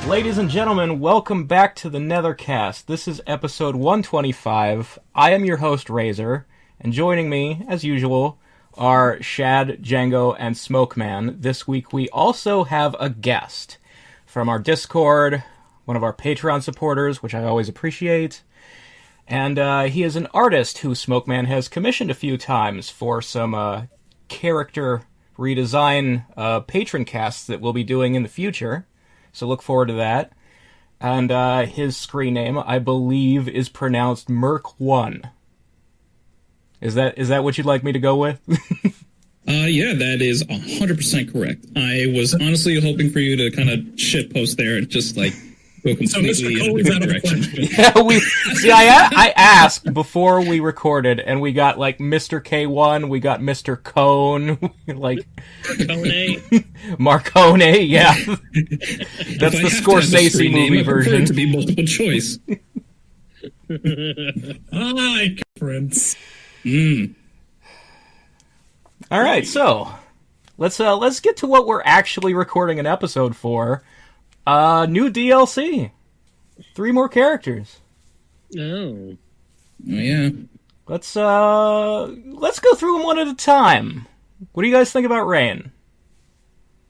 Ladies and gentlemen, welcome back to the Netherkast. This is episode 125. I am your host, Razor, and joining me, as usual, are Shad, Django, and Smokeman. This week we also have a guest from our Discord, one of our Patreon supporters, which I always appreciate, and he is an artist who Smokeman has commissioned a few times for some character redesign patron casts that we'll be doing in the future. So look forward to that. And his screen name, I believe, is pronounced Merc1. Is that what you'd like me to go with? Yeah, that is 100% correct. I was honestly hoping for you to kind of shitpost there and just like go completely in a different direction. Yeah, I asked before we recorded, and we got like Mr. K1, we got Mr. Cone, like Marcone, yeah. That's the Scorsese movie version. To be multiple choice. Hi, Prince. All right, so let's get to what we're actually recording an episode for. New DLC. 3 more characters. Oh yeah. Let's go through them one at a time. What do you guys think about Rain?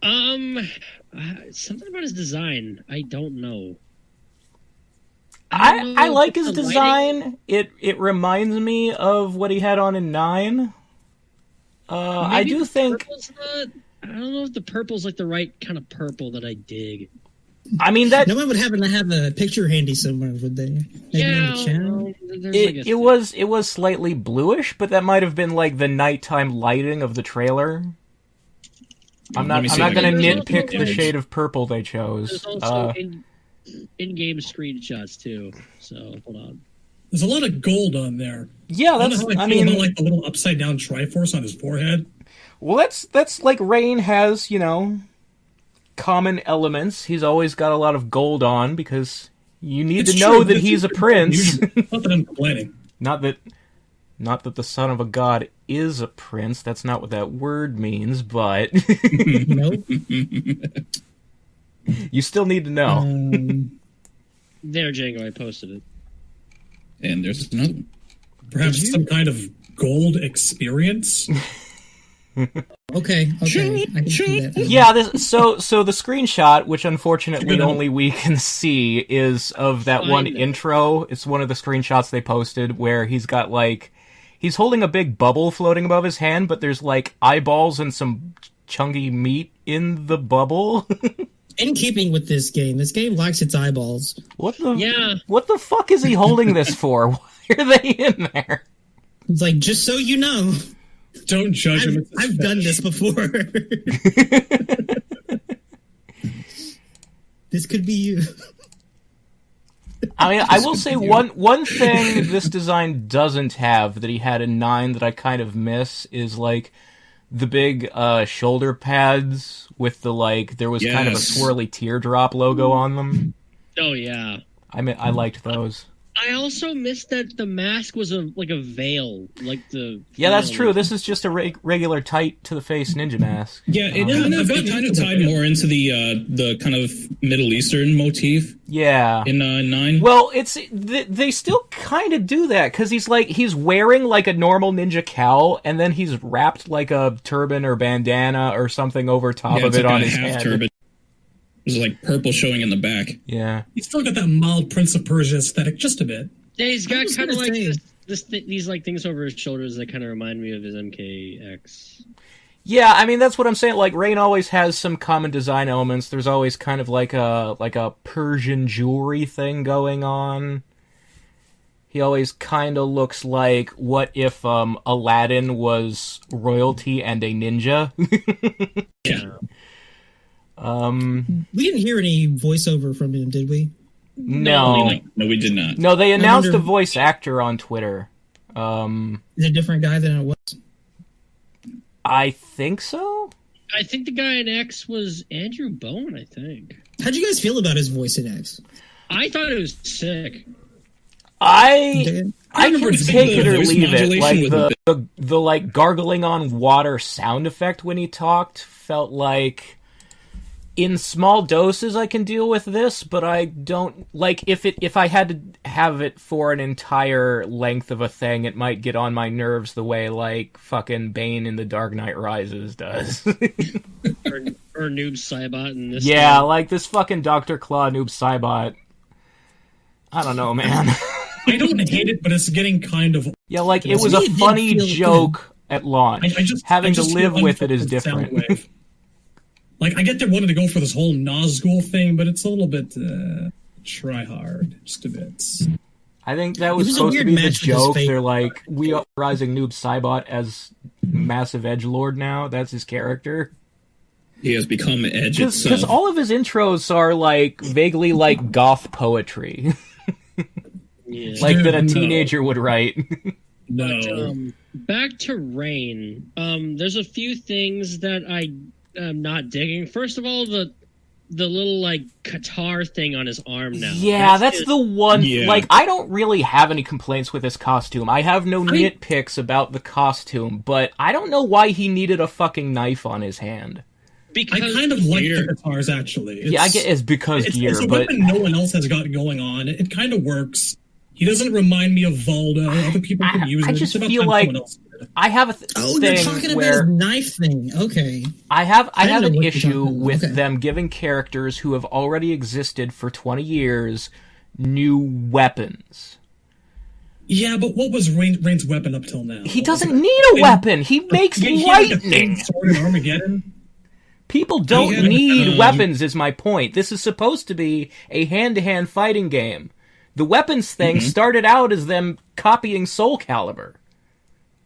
Something about his design. I don't know. I like his design. It reminds me of what he had on in 9. I do think. I don't know if the purple's like the right kind of purple that I dig. I mean that no one would happen to have a picture handy somewhere, would they? It was slightly bluish, but that might have been like the nighttime lighting of the trailer. I'm not going to nitpick the shade of purple they chose. There's also in-game screenshots too. So hold on. There's a lot of gold on there. Yeah, that's. I mean, like the little upside down Triforce on his forehead. Well, that's like Rain has, common elements. He's always got a lot of gold on because you need to know that he's a prince. Not that I'm complaining. Not that the son of a god is a prince. That's not what that word means, but Nope. You still need to know. There, Django, I posted it. And there's another one. Perhaps some kind of gold experience. Okay. I can see that. Yeah, so the screenshot, which unfortunately only we can see, is of that one intro. It's one of the screenshots they posted where he's got he's holding a big bubble floating above his hand, but there's like eyeballs and some chunky meat in the bubble. In keeping with this game likes its eyeballs. What the fuck is he holding this for? Why are they in there? It's like, just so you know. Don't judge him. I've done this before. This could be you. I mean, I will say one thing this design doesn't have that he had in 9 that I kind of miss is like the big shoulder pads with the there was kind of a swirly teardrop logo on them. Oh yeah. I liked those. I also missed that the mask was a veil, like the. Yeah, that's true. This is just a regular tight to the face ninja mask. Yeah, it kind of tied more into the kind of Middle Eastern motif. Yeah. In 9. Well, they still kind of do that because he's wearing like a normal ninja cowl, and then he's wrapped like a turban or bandana or something over top of it on his head. Turban. There's like purple showing in the back. Yeah. He's still got that mild Prince of Persia aesthetic just a bit. Yeah, he's got kind of like these like things over his shoulders that kind of remind me of his MKX. Yeah, I mean that's what I'm saying. Like Rain always has some common design elements. There's always kind of like a Persian jewelry thing going on. He always kind of looks like what if Aladdin was royalty and a ninja. Yeah. We didn't hear any voiceover from him, did we? No, we did not. No, they announced a voice actor on Twitter. Is it a different guy than it was? I think so. I think the guy in X was Andrew Bowen, I think. How'd you guys feel about his voice in X? I thought it was sick. I can take it or leave it. Like the like gargling on water sound effect when he talked felt like in small doses I can deal with this, but I don't like if I had to have it for an entire length of a thing, it might get on my nerves the way like fucking Bane in The Dark Knight Rises does. or Noob Saibot in this. Yeah, game. like this fucking Dr. Claw Noob Saibot. I don't know, man. I don't hate it, but it's getting kind of... Yeah, like, it was a funny joke at launch. Having to live with it is different. Like, I get they wanted to go for this whole Nazgul thing, but it's a little bit try hard, just a bit. I think that was supposed to be the joke. They're like, we are rising Noob Saibot as massive edgelord now. That's his character. He has become Edge itself. Because all of his intros are, like, vaguely like goth poetry. Yeah. Like that a teenager would write. No. But, back to Rain. There's a few things that I am not digging. First of all, the little like Qatar thing on his arm now. Yeah, that's the one. Yeah. Like, I don't really have any complaints with his costume. I have no nitpicks about the costume, but I don't know why he needed a fucking knife on his hand. Because I kind of like the guitars, actually. Yeah, I get it's because gear, it's a but weapon no one else has got going on. It kind of works. He doesn't remind me of Valdo. Other people can use it. I just feel like I have a thing they're talking about his knife thing. Okay. I have an issue with them giving characters who have already existed for 20 years new weapons. Yeah, but what was Rain's weapon up till now? He doesn't need a weapon. He makes lightning. Sword in Armageddon. People don't need weapons, is my point. This is supposed to be a hand-to-hand fighting game. The weapons thing started out as them copying Soul Calibur.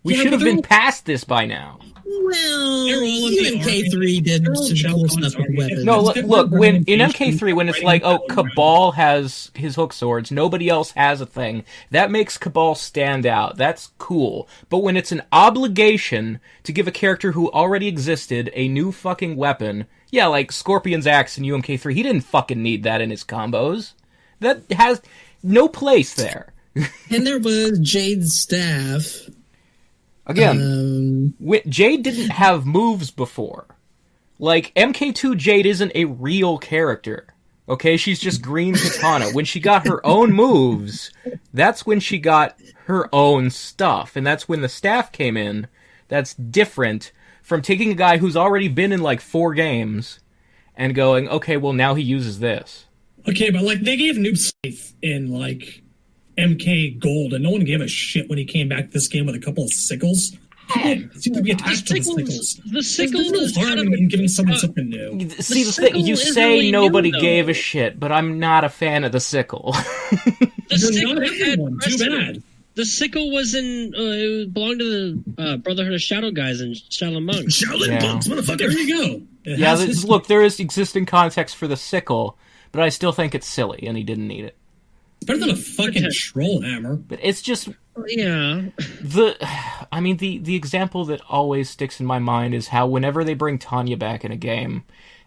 We should have been past this by now. Well, MK3 did some cool stuff with weapons. No, look, when in MK3, when it's like, oh, Cabal has his hook swords, nobody else has a thing, that makes Cabal stand out. That's cool. But when it's an obligation to give a character who already existed a new fucking weapon, yeah, like Scorpion's axe in UMK3, he didn't fucking need that in his combos. That has no place there. And there was Jade's staff. Again, Jade didn't have moves before. Like, MK2 Jade isn't a real character. Okay, she's just green Katana. When she got her own moves, that's when she got her own stuff. And that's when the staff came in. That's different from taking a guy who's already been in, like, 4 games and going, okay, well, now he uses this. Okay, but, like, they gave Noob Scythe in, like, MK Gold, and no one gave a shit when he came back to this game with a couple of sickles. People seem to be attached to the sickles. The sickle There's no harm in giving someone something new. See, the thing, you say really nobody gave a shit, but I'm not a fan of the sickle. The sickle not everyone. Too bad. The sickle was in, it belonged to the Brotherhood of Shadow guys and Shaolin Monks. Shaolin Monks, motherfucker. There you go. Look, there is existing context for the sickle, but I still think it's silly, and he didn't need it. It's better than a fucking troll hammer. But it's just... Yeah. The example that always sticks in my mind is how whenever they bring Tanya back in a game,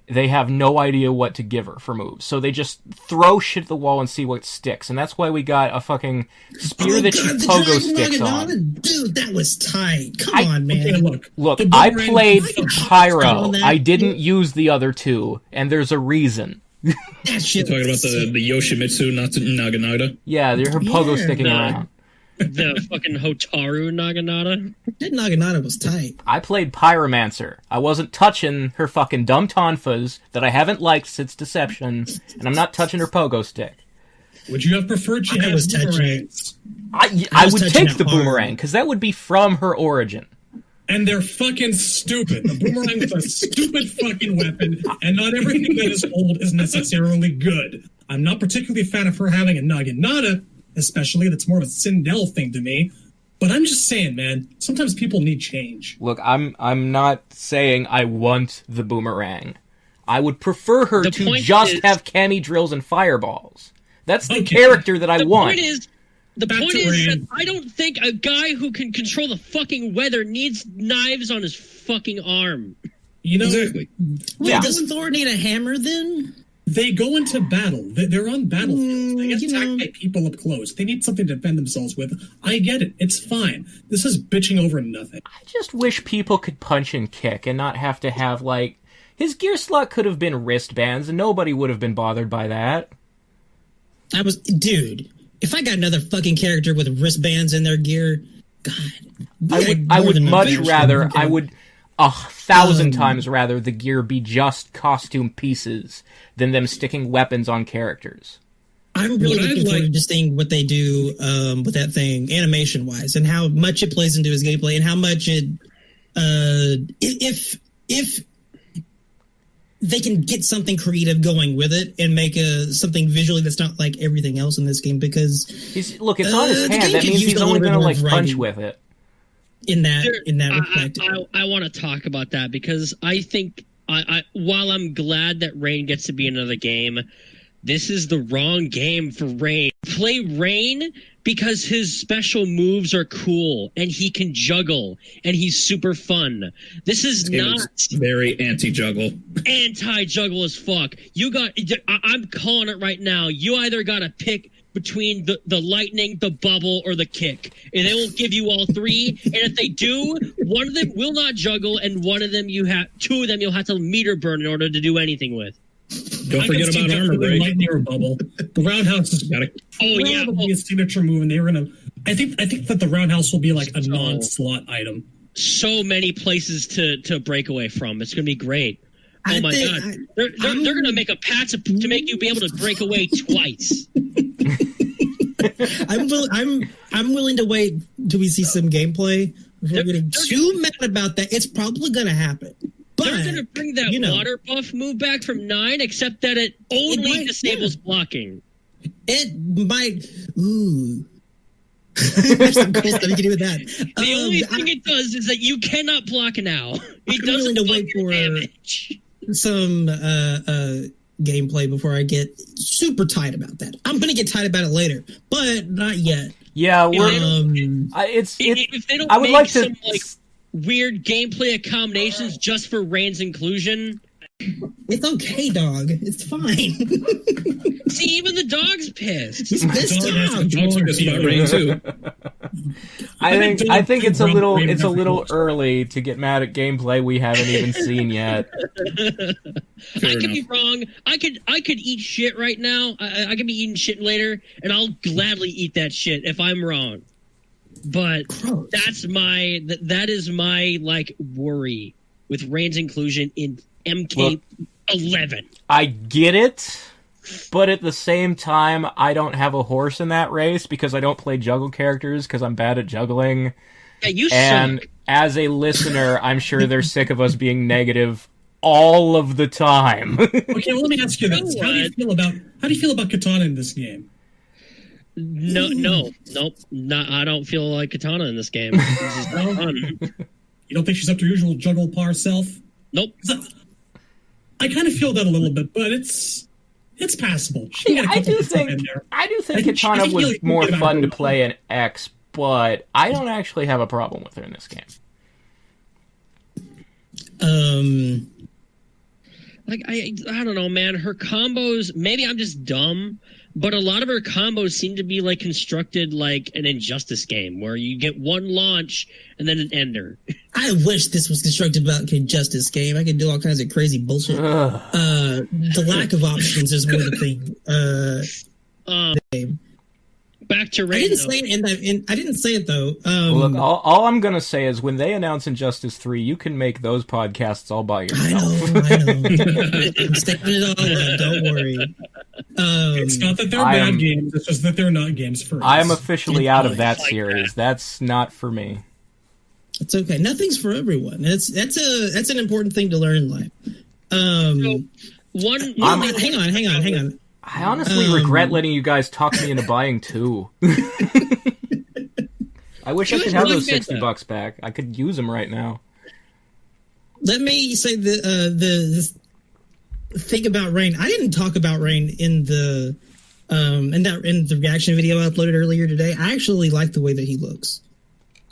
they have no idea what to give her for moves. So they just throw shit at the wall and see what sticks. And that's why we got a fucking spear that she pogo sticks on. Dude, that was tight. Come on, man. Okay, look, I played Pyro. I didn't use the other two, and there's a reason. You're talking about the Yoshimitsu Naginata? Yeah, her pogo sticking around. The fucking Hotaru Naginata? That Naginata was tight. I played Pyromancer. I wasn't touching her fucking dumb tonfas that I haven't liked since Deception, and I'm not touching her pogo stick. Would you have preferred she had boomerangs? I would take the boomerang, because that would be from her origin. And they're fucking stupid. The boomerang is a stupid fucking weapon, and not everything that is old is necessarily good. I'm not particularly a fan of her having a Naginata, especially. That's more of a Sindel thing to me. But I'm just saying, man, sometimes people need change. Look, I'm not saying I want the boomerang. I would prefer her to just have cami drills and fireballs. That's the character that I want. The point is, The Back point to is Rain. that I don't think a guy who can control the fucking weather needs knives on his fucking arm. You know, Exactly. Wait, does Thor need a hammer then? they go into battle. They're on battlefields. They get you attacked know. by people up close. They need something to defend themselves with. I get it. It's fine. This is bitching over nothing. I just wish people could punch and kick and not have to have, like... His gear slot could have been wristbands, and nobody would have been bothered by that. Dude, if I got another fucking character with wristbands in their gear, God. I would much rather... I would 1,000 times rather the gear be just costume pieces than them sticking weapons on characters. I'm really looking forward to seeing what they do with that thing, animation-wise, and how much it plays into his gameplay, and how much it... if they can get something creative going with it and make something visually that's not like everything else in this game, because... Look, it's on his hand. That means he's only going to, like, punch with it. In that respect. I want to talk about that because I think while I'm glad that Rain gets to be in another game, this is the wrong game for Rain. Play Rain because his special moves are cool and he can juggle and he's super fun. This is not very anti-juggle. Anti-juggle as fuck. I'm calling it right now. You either got to pick between the lightning, the bubble, or the kick. And they will give you all three. And if they do, one of them will not juggle, and two of them you'll have to meter burn in order to do anything with. Don't forget about armor break. Lightning or bubble. The roundhouse is probably a signature move, and they were gonna. I think that the roundhouse will be like a non-slot item. So many places to break away from. It's gonna be great. Oh my god! They're gonna make a patch to make you be able to break away twice. I'm willing to wait till we see some gameplay before getting too mad about that. It's probably going to happen. But, they're going to bring that water buff move back from 9, except that it only disables blocking. It might. Ooh. There's some cool stuff you can do with that. The only thing it does is that you cannot block now. It doesn't to wait for damage. Some gameplay before I get super tight about that. I'm going to get tight about it later, but not yet. Yeah, if they don't make some like weird gameplay accommodations just for Rain's inclusion, it's okay, dog. It's fine. See, even the dog's pissed. He's pissed off. Dogs are pissed about Rain too. I think it's a little early to get mad at gameplay we haven't even seen yet. I could be wrong. I could eat shit right now. I could be eating shit later, and I'll gladly eat that shit if I'm wrong. But that is my like worry with Rain's inclusion in MK11. I get it, but at the same time, I don't have a horse in that race because I don't play juggle characters because I'm bad at juggling. Yeah, you and suck. As a listener, I'm sure they're sick of us being negative all of the time. Okay, well, let me ask you this: How do you feel about Katana in this game? Nope. I don't feel like Katana in this game. This is not fun. You don't think she's up to her usual juggle par self? Nope. I kind of feel that a little bit, but it's passable. I do think Katana was more fun to play in X, but I don't actually have a problem with her in this game. Like I don't know, man. Her combos. Maybe I'm just dumb, but a lot of her combos seem to be like constructed like an Injustice game, where you get one launch and then an ender. I wish this was constructed like a Justice game. I could do all kinds of crazy bullshit. The lack of options is more the thing. Back to Rain. I didn't say it though. Look, all I'm gonna say is when they announce Injustice 3, you can make those podcasts all by yourself. I know. I'm sticking it all up. Don't worry. It's not that they're bad games. It's just that they're not games for us. I am officially out of that series. That's not for me. It's okay. Nothing's for everyone. That's an important thing to learn in life. Hang on. I honestly regret letting you guys talk me into buying 2. I wish I could have those $60 back. I could use them right now. Let me say the thing about Rain. I didn't talk about Rain in the And the reaction video I uploaded earlier today, I actually like the way that he looks.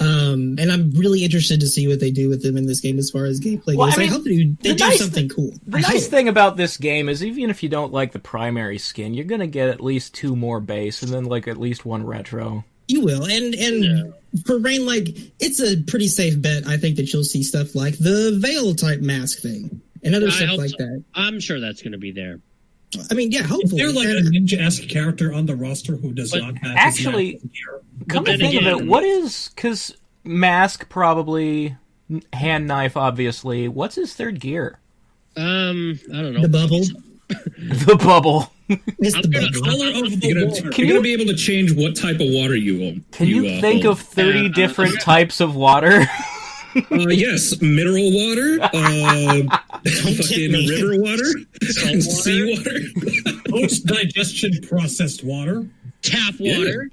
And I'm really interested to see what they do with him in this game as far as gameplay goes. I hope they do something cool. The nice thing about this game is even if you don't like the primary skin, you're going to get at least 2 more base and then like at least 1 retro. You will. And for Rain, like, it's a pretty safe bet, I think, that you'll see stuff like the Veil type mask thing and other stuff like that. I'm sure that's going to be there. I mean, yeah, hopefully. Is there like a ninja-esque character on the roster who does not have actually, come to think of it, what is, because mask probably, hand knife obviously, what's his third gear? I don't know. The bubble. The bubble. It's the bubble. Color of the water. You're going to be able to change what type of water you own. Can you think of 30 different types of water? Yes, mineral water, fucking river water, sea water, post-digestion processed water, tap water,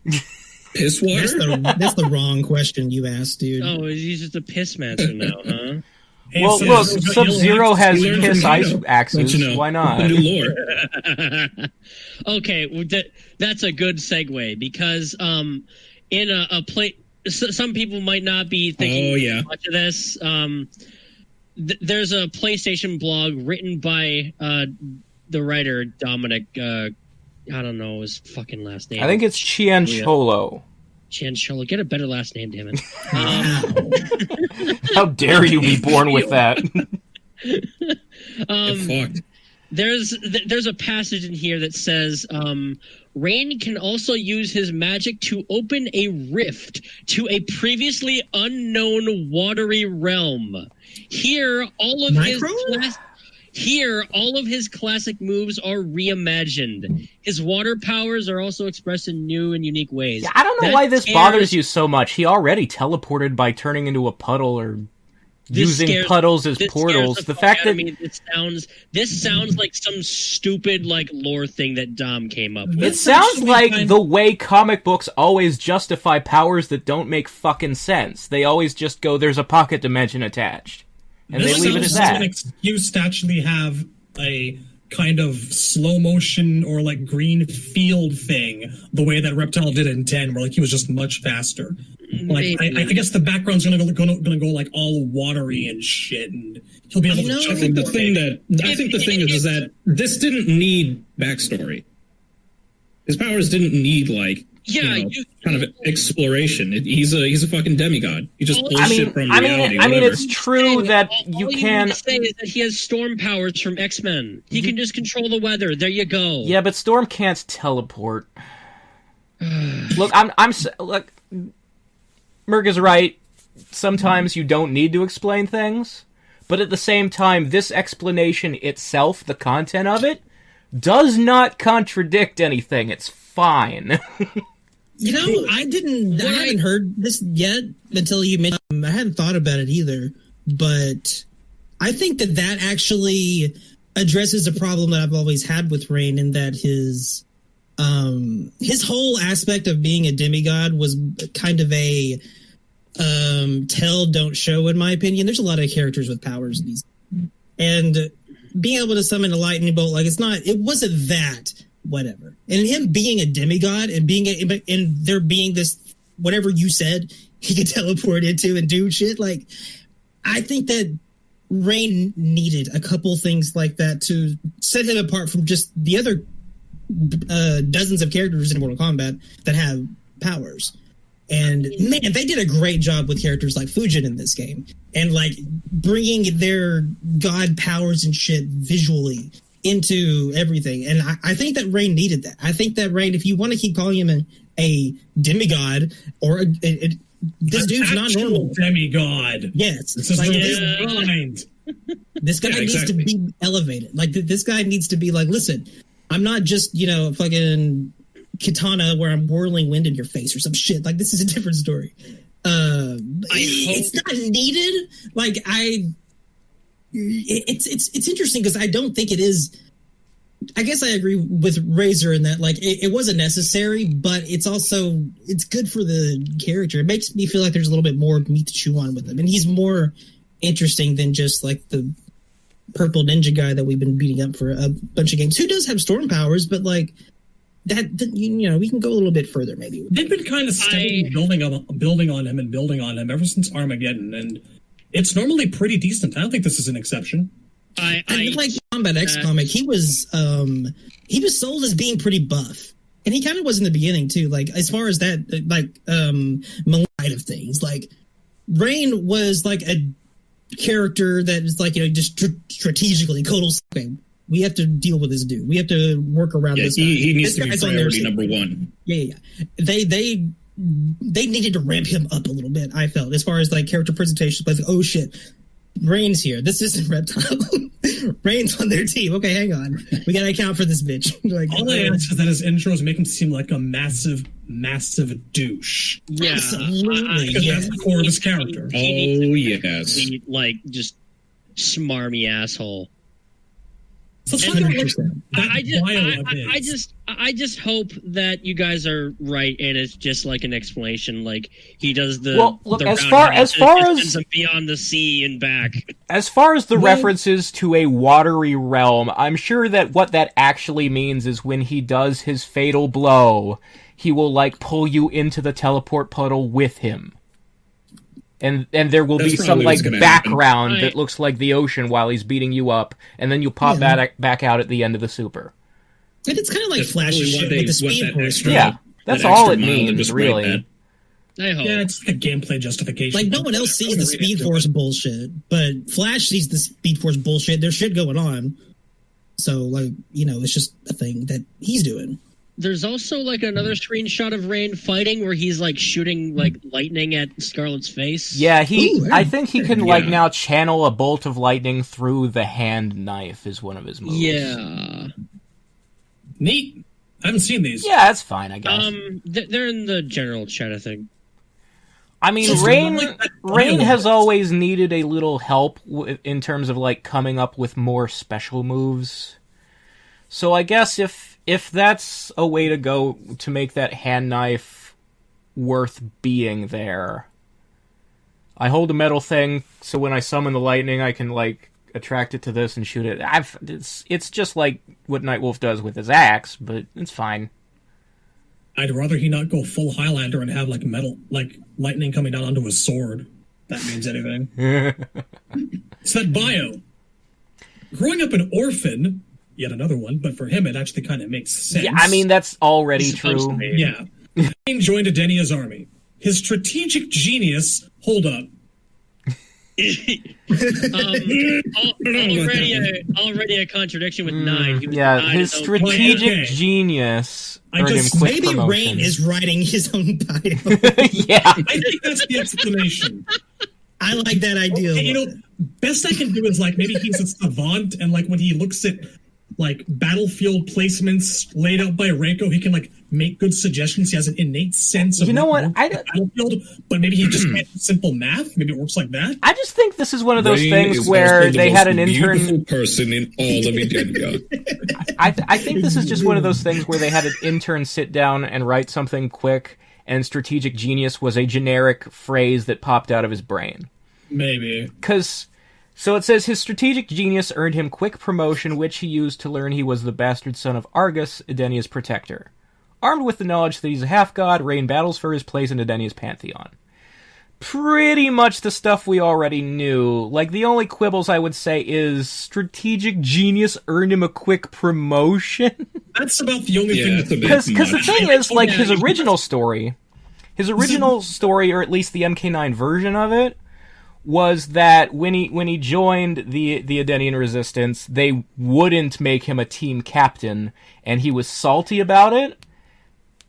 piss water. That's the wrong question you asked, dude. Oh, he's just a piss master now, huh? Hey, well, look, Sub-Zero has piss ice axes. You know, why not? New lore. Okay, well, that's a good segue because in a play. Some people might not be thinking much of this. There's a PlayStation blog written by the writer Dominic. I don't know his fucking last name. I think it's Cianciolo. Cianciolo. Get a better last name, damn it. How dare you be born with that? There's a passage in here that says Rain can also use his magic to open a rift to a previously unknown watery realm. Here, all of his classic moves are reimagined. His water powers are also expressed in new and unique ways. Yeah, I don't know why this bothers you so much. He already teleported by turning into a puddle or using puddles as portals. The fact that this sounds like some stupid like lore thing that Dom came up with. It sounds like the way comic books always justify powers that don't make fucking sense. They always just go, "There's a pocket dimension attached," and they leave it as that. An excuse to actually have a kind of slow motion or like green field thing, the way that Reptile did in 10, where like he was just much faster. Like I guess the background's gonna go like all watery and shit, and he'll be able to. I think the thing is that this didn't need backstory. His powers didn't need like kind of exploration. He's a fucking demigod. He just pulls shit from reality. I mean, it's true that you can say is that he has storm powers from X-Men. He can just control the weather. There you go. Yeah, but Storm can't teleport. Look, look. Merg is right. Sometimes you don't need to explain things, but at the same time, this explanation itself, the content of it, does not contradict anything. It's fine. You know, I hadn't heard this yet until you mentioned. I hadn't thought about it either, but I think that actually addresses a problem that I've always had with Rain, in that his whole aspect of being a demigod was kind of a tell, don't show, in my opinion. There's a lot of characters with powers in these, and being able to summon a lightning bolt, like it wasn't that whatever. And him being a demigod and there being this whatever you said he could teleport into and do shit, like I think that Rain needed a couple things like that to set him apart from just the other dozens of characters in Mortal Kombat that have powers. And man, they did a great job with characters like Fujin in this game, and like bringing their god powers and shit visually into everything. And I think that Rain needed that. I think that Rain, if you want to keep calling him a demigod or this dude's not normal. Demigod. Yes. This is mind. This guy needs to be elevated. Like this guy needs to be like, listen, I'm not just, fucking Katana where I'm whirling wind in your face or some shit. Like, this is a different story. It's not needed. Like, it's interesting because I don't think it is. I guess I agree with Razor in that, like, it wasn't necessary, but it's good for the character. It makes me feel like there's a little bit more meat to chew on with him, and he's more interesting than just like the purple ninja guy that we've been beating up for a bunch of games, who does have storm powers, but like we can go a little bit further, maybe. They've been kind of steadily building on him ever since Armageddon, and it's normally pretty decent. I don't think this is an exception. I like Combat X comic. He was sold as being pretty buff, and he kind of was in the beginning too. Like as far as that, side of things, like Rain was like a character that is like just strategically total. We have to deal with this dude. We have to work around this. He needs to be priority number one. Yeah. They needed to ramp him up a little bit. I felt as far as like character presentation, like oh shit. Rain's here. This isn't Reptile. Rain's on their team. Okay, hang on. We gotta account for this bitch. All I ask is that his intros make him seem like a massive douche. Yeah, absolutely. Because that's the core of his character. Yes. Like just smarmy asshole. So I just hope that you guys are right, and it's just like an explanation. Like he does the as far as beyond the sea and back. As far as the references to a watery realm, I'm sure that what that actually means is when he does his fatal blow, he will like pull you into the teleport puddle with him. And there will be some like background that looks like the ocean while he's beating you up, and then you pop back out at the the super. And it's kind of like Flash shit with the Speed Force. Yeah, that's all it means, really. I hope. Yeah, it's the gameplay justification. Like no one else sees the Speed Force bullshit, but Flash sees the Speed Force bullshit. There's shit going on, so like it's just a thing that he's doing. There's also like another screenshot of Rain fighting where he's like shooting like lightning at Scarlet's face. Yeah, I think he can like now channel a bolt of lightning through the hand knife is one of his moves. Yeah. Neat. I haven't seen these. Yeah, that's fine, I guess. They're in the general chat, I think. I mean, Rain has always needed a little help in terms of like coming up with more special moves. So I guess if that's a way to go to make that hand knife worth being there, I hold a metal thing, so when I summon the lightning, I can like attract it to this and shoot it. It's just like what Nightwolf does with his axe, but it's fine. I'd rather he not go full Highlander and have like metal, like lightning coming down onto his sword. If that means anything. It's that bio. Growing up an orphan. Yet another one, but for him it actually kind of makes sense. Yeah, I mean that's already true. Yeah. He joined Adenia's army. His strategic genius, hold up. Already a contradiction with 9. His strategic genius earned him quick maybe promotion. Rain is writing his own bio. Yeah. I think that's the explanation. I like that idea. Best I can do is like maybe he's a savant, and like when he looks at like battlefield placements laid out by Reiko, he can like make good suggestions. He has an innate sense of battlefield, but maybe he just can't do simple math. Maybe it works like that. I just think this is one of those things where they had an intern. Beautiful person in all of India. I think this is just one of those things where they had an intern sit down and write something quick, and strategic genius was a generic phrase that popped out of his brain. Maybe. So it says, his strategic genius earned him quick promotion, which he used to learn he was the bastard son of Argus, Edenia's protector. Armed with the knowledge that he's a half-god, Rain battles for his place in Edenia's pantheon. Pretty much the stuff we already knew. Like, the only quibbles I would say is strategic genius earned him a quick promotion. That's about the only thing. Because the thing is, like, his original story, or at least the MK9 version of it, was that when he joined the Edenian Resistance, they wouldn't make him a team captain, and he was salty about it,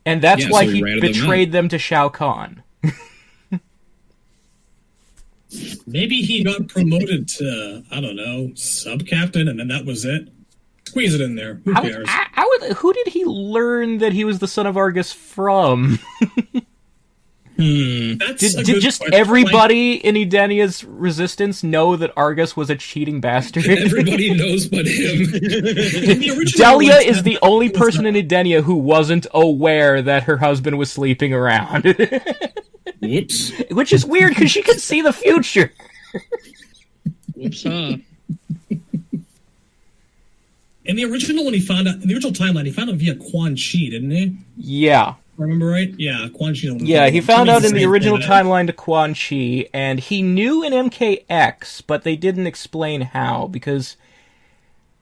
and that's why he betrayed them to Shao Kahn. Maybe he got promoted to, I don't know, sub-captain, and then that was it. Squeeze it in there. Who cares? Who did he learn that he was the son of Argus from? Did just question. In Edenia's Resistance know that Argus was a cheating bastard? Everybody knows but him. Delia is the only person in Edenia who wasn't aware that her husband was sleeping around. Whoops. Which is weird, because she can see the future. Whoops, In the original, when he found out in the original timeline, he found out via Quan Chi, didn't he? Yeah. Remember right? Yeah, Quan Chi. Yeah, he found out in the original timeline to Quan Chi, and he knew in MKX, but they didn't explain how, because,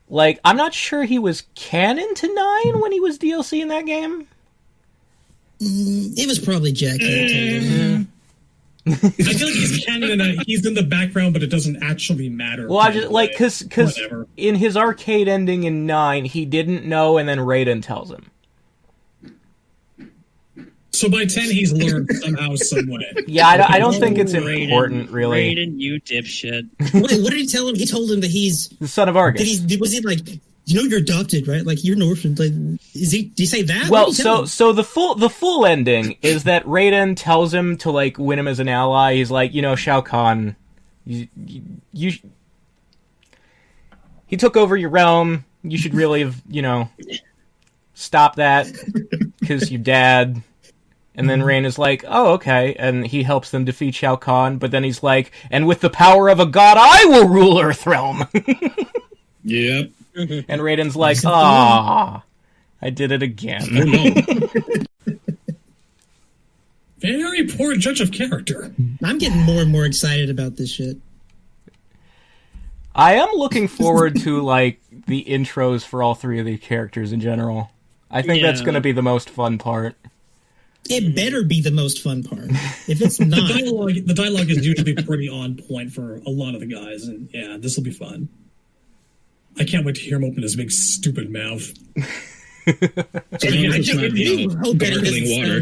like, I'm not sure he was canon to 9 when he was DLC in that game. It was probably Jackie. I feel like he's canon and he's in the background, but it doesn't actually matter. Well, I just, like, because in his arcade ending in 9, he didn't know, and then Raiden tells him. So by 10, he's learned somehow, some way. Yeah, I don't think it's important, really. Raiden, you dipshit. Wait, what did he tell him? He told him that he's the son of Argus. Was he like, you're adopted, right? Like, you're an orphan. Like, did he say that? Well, so the full ending is that Raiden tells him to, like, win him as an ally. He's like, Shao Kahn, he took over your realm. You should really have, stop that because your dad. And then Rain is like, oh, okay. And he helps them defeat Shao Kahn. But then he's like, and with the power of a god, I will rule Earthrealm. Yep. And Raiden's like, ah, I did it again. Oh, no. Very poor judge of character. I'm getting more and more excited about this shit. I am looking forward to, like, the intros for all 3 of the characters in general. I think that's going to be the most fun part. It better be the most fun part. If it's not, the dialogue is usually pretty on point for a lot of the guys, and yeah, this will be fun. I can't wait to hear him open his big stupid mouth. Gargling water.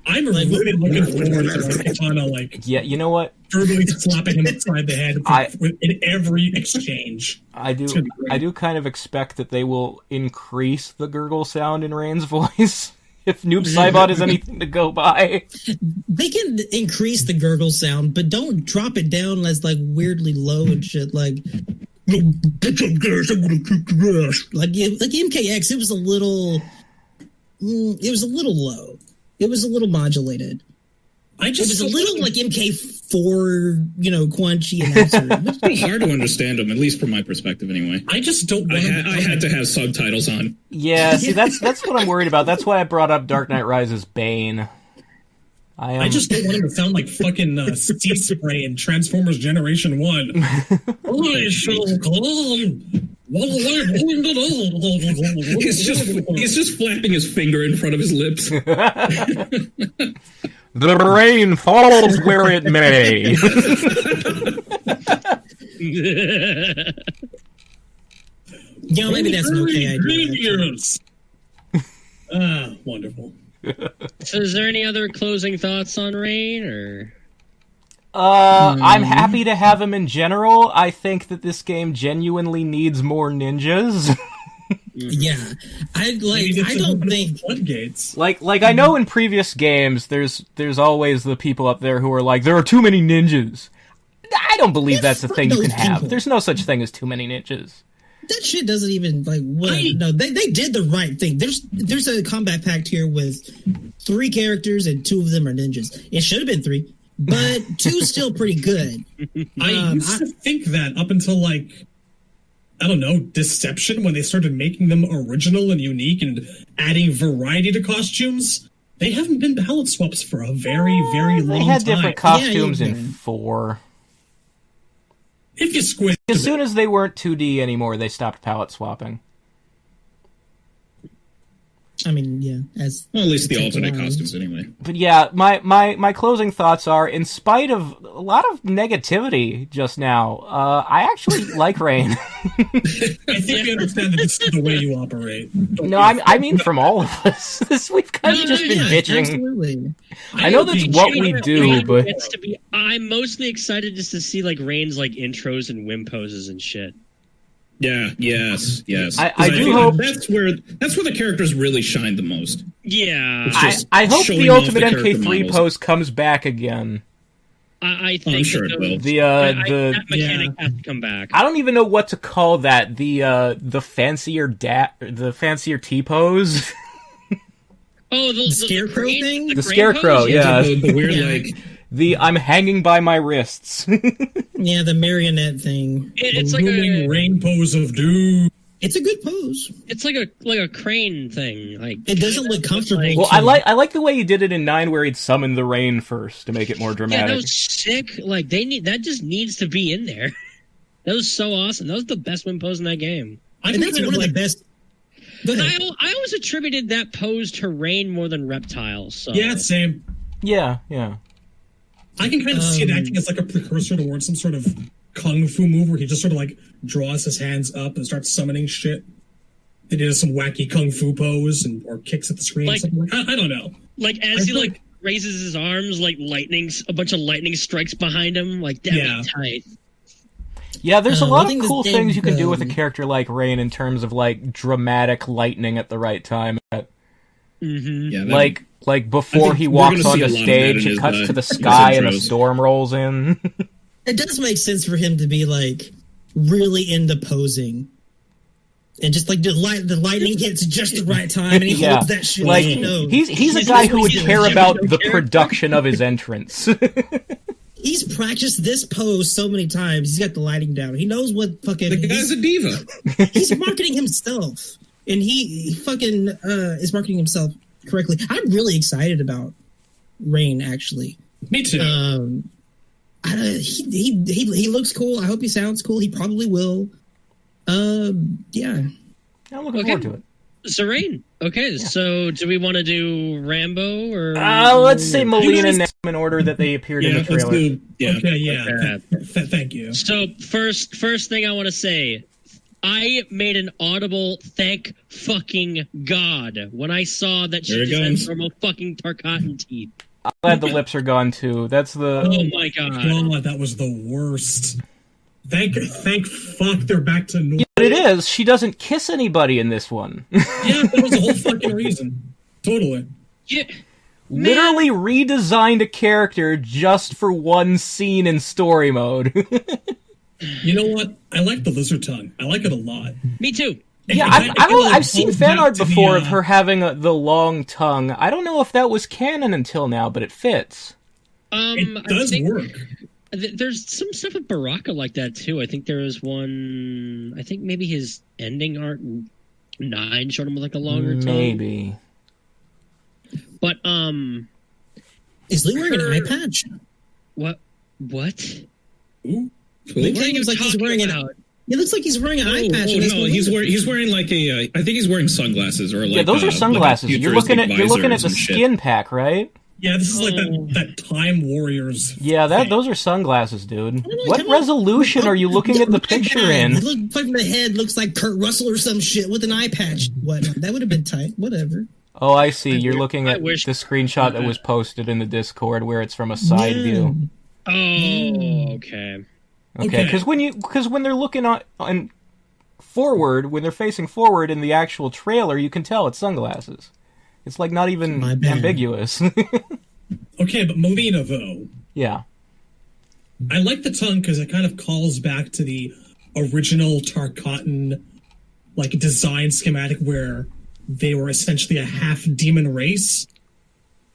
I'm really looking forward to Katana, yeah, you know what? Verbally slapping him upside the head in every exchange. I do kind of expect that they will increase the gurgle sound in Rain's voice. If Noob Saibot is anything to go by. They can increase the gurgle sound, but don't drop it down as, like, weirdly low and shit. Like MKX, it was a little low. It was a little modulated. It was a little like MK4, Quan Chi announcer. It's hard to understand them, at least from my perspective, anyway. I just don't. I had to have subtitles on. Yeah, see, that's what I'm worried about. That's why I brought up Dark Knight Rises Bane. I just don't want him to sound like fucking Sea Spray in Transformers Generation 1. I shall come. He's just flapping his finger in front of his lips. The rain falls where it may. Maybe that's an okay idea. Wonderful. So is there any other closing thoughts on Rain, or? I'm happy to have him in general. I think that this game genuinely needs more ninjas. Yeah, I don't think floodgates. Like I know in previous games, there's always the people up there who are like, there are too many ninjas. I don't believe that's a thing you can have. There's no such thing as too many ninjas. That shit doesn't even no. They did the right thing. There's a combat pact here with 3 characters and 2 of them are ninjas. It should have been 3, but 2's still pretty good. I used to think that up until I don't know, Deception, when they started making them original and unique and adding variety to costumes. They haven't been palette swaps for a very, very long time. They had different costumes in 4. If you squint. As soon as they weren't 2D anymore, they stopped palette swapping. I mean, yeah. Well, at least the alternate costumes, anyway. But yeah, my closing thoughts are, in spite of a lot of negativity just now, I actually like Rain. I think we understand that this is the way you operate. No, I mean from all of us. We've kind of just been bitching. Absolutely. I know that's what we do, but I'm mostly excited just to see Rain's intros and whim poses and shit. Yeah, yes. I do hope that's where the characters really shine the most. Yeah. I hope the Ultimate MK3 pose comes back again. I think I'm sure it will. That mechanic has to come back. I don't even know what to call that. The fancier T pose. Oh, the scarecrow thing? The scarecrow, pose? yeah. The weird The I'm hanging by my wrists. Yeah, the marionette thing. It's like a rain pose of doom. It's a good pose. It's like a crane thing. Like it doesn't look comfortable. Well, I like the way you did it in 9, where he'd summon the rain first to make it more dramatic. Yeah, that was sick. Like that just needs to be in there. That was so awesome. That was the best win pose in that game. And that's one of the best. I always attributed that pose to Rain more than Reptile. So yeah, same. Yeah. I can kind of see it acting as like a precursor towards some sort of kung fu move where he just sort of like draws his hands up and starts summoning shit. Then he does some wacky kung fu pose or kicks at the screen. Like, I don't know. Like as he raises his arms, like a bunch of lightning strikes behind him. Like that'd be tight. Yeah, there's a lot of cool things you can do with a character like Rain in terms of like dramatic lightning at the right time. Yeah, like before he walks onto stage, it cuts to the sky and a storm rolls in. It does make sense for him to be like really into posing, and just like the lightning hits just the right time, and he holds that shit. Like he's a guy who would care about the production of his entrance. He's practiced this pose so many times. He's got the lighting down. He knows what fucking. The guy's a diva. He's marketing himself, and he fucking is marketing himself correctly. I'm really excited about Rain. Actually, me too. He looks cool. I hope he sounds cool. He probably will. Yeah. I'm looking forward to it. So Rain. Okay, so do we want to do Rambo or? Let's say Molina and in order that they appeared in the trailer. Okay, thank you. So first thing I want to say, I made an audible thank fucking God when I saw that she just had normal fucking Tarkatan teeth. I'm glad the lips are gone too. That's the. Oh my God, that was the worst. Thank fuck they're back to normal. Yeah, but it is. She doesn't kiss anybody in this one. Yeah, that was the whole fucking reason. Totally. Yeah. Literally redesigned a character just for one scene in story mode. You know what? I like the lizard tongue. I like it a lot. Me too. Yeah, I've seen fan art before of her having the long tongue. I don't know if that was canon until now, but it fits. It does work. There's some stuff with Baraka like that too. I think there was one. I think maybe his ending art 9 showed him with like a longer tongue. Maybe. But is Lee wearing an eye patch? What? Ooh. Looks like he's wearing It looks like he's wearing an eye patch. No, he's wearing like a. I think he's wearing sunglasses or like. Yeah, those are sunglasses. Like you're looking at the skin pack, right? Yeah, this is like that Time Warriors. Yeah, those are sunglasses, dude. What resolution are you looking at the picture in? Fucking the head looks like Kurt Russell or some shit with an eye patch. What? That would have been tight. Whatever. Oh, I see. You're looking at the screenshot that was posted in the Discord where it's from a side view. Oh, okay. Okay, because when they're looking on forward, when they're facing forward in the actual trailer, you can tell it's sunglasses. It's like not even ambiguous. Okay, but Molina though. Yeah. I like the tongue because it kind of calls back to the original Tarkatan like design schematic where they were essentially a half demon race.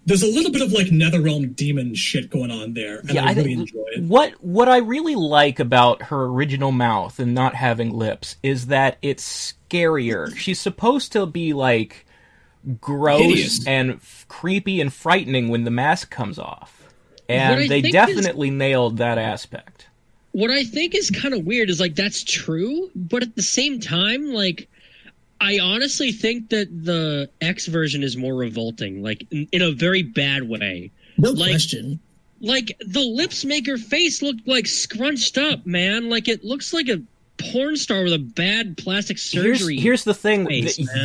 There's a little bit of like Netherrealm demon shit going on there, and I really enjoy it. What I really like about her original mouth and not having lips is that it's scarier. She's supposed to be like gross hideous and creepy and frightening when the mask comes off, and they definitely nailed that aspect. What I think is kind of weird is like that's true, but at the same time, like I honestly think that the X version is more revolting, like in a very bad way. No question. Like the lips make her face look like scrunched up, man. Like it looks like a porn star with a bad plastic surgery. Here's the thing: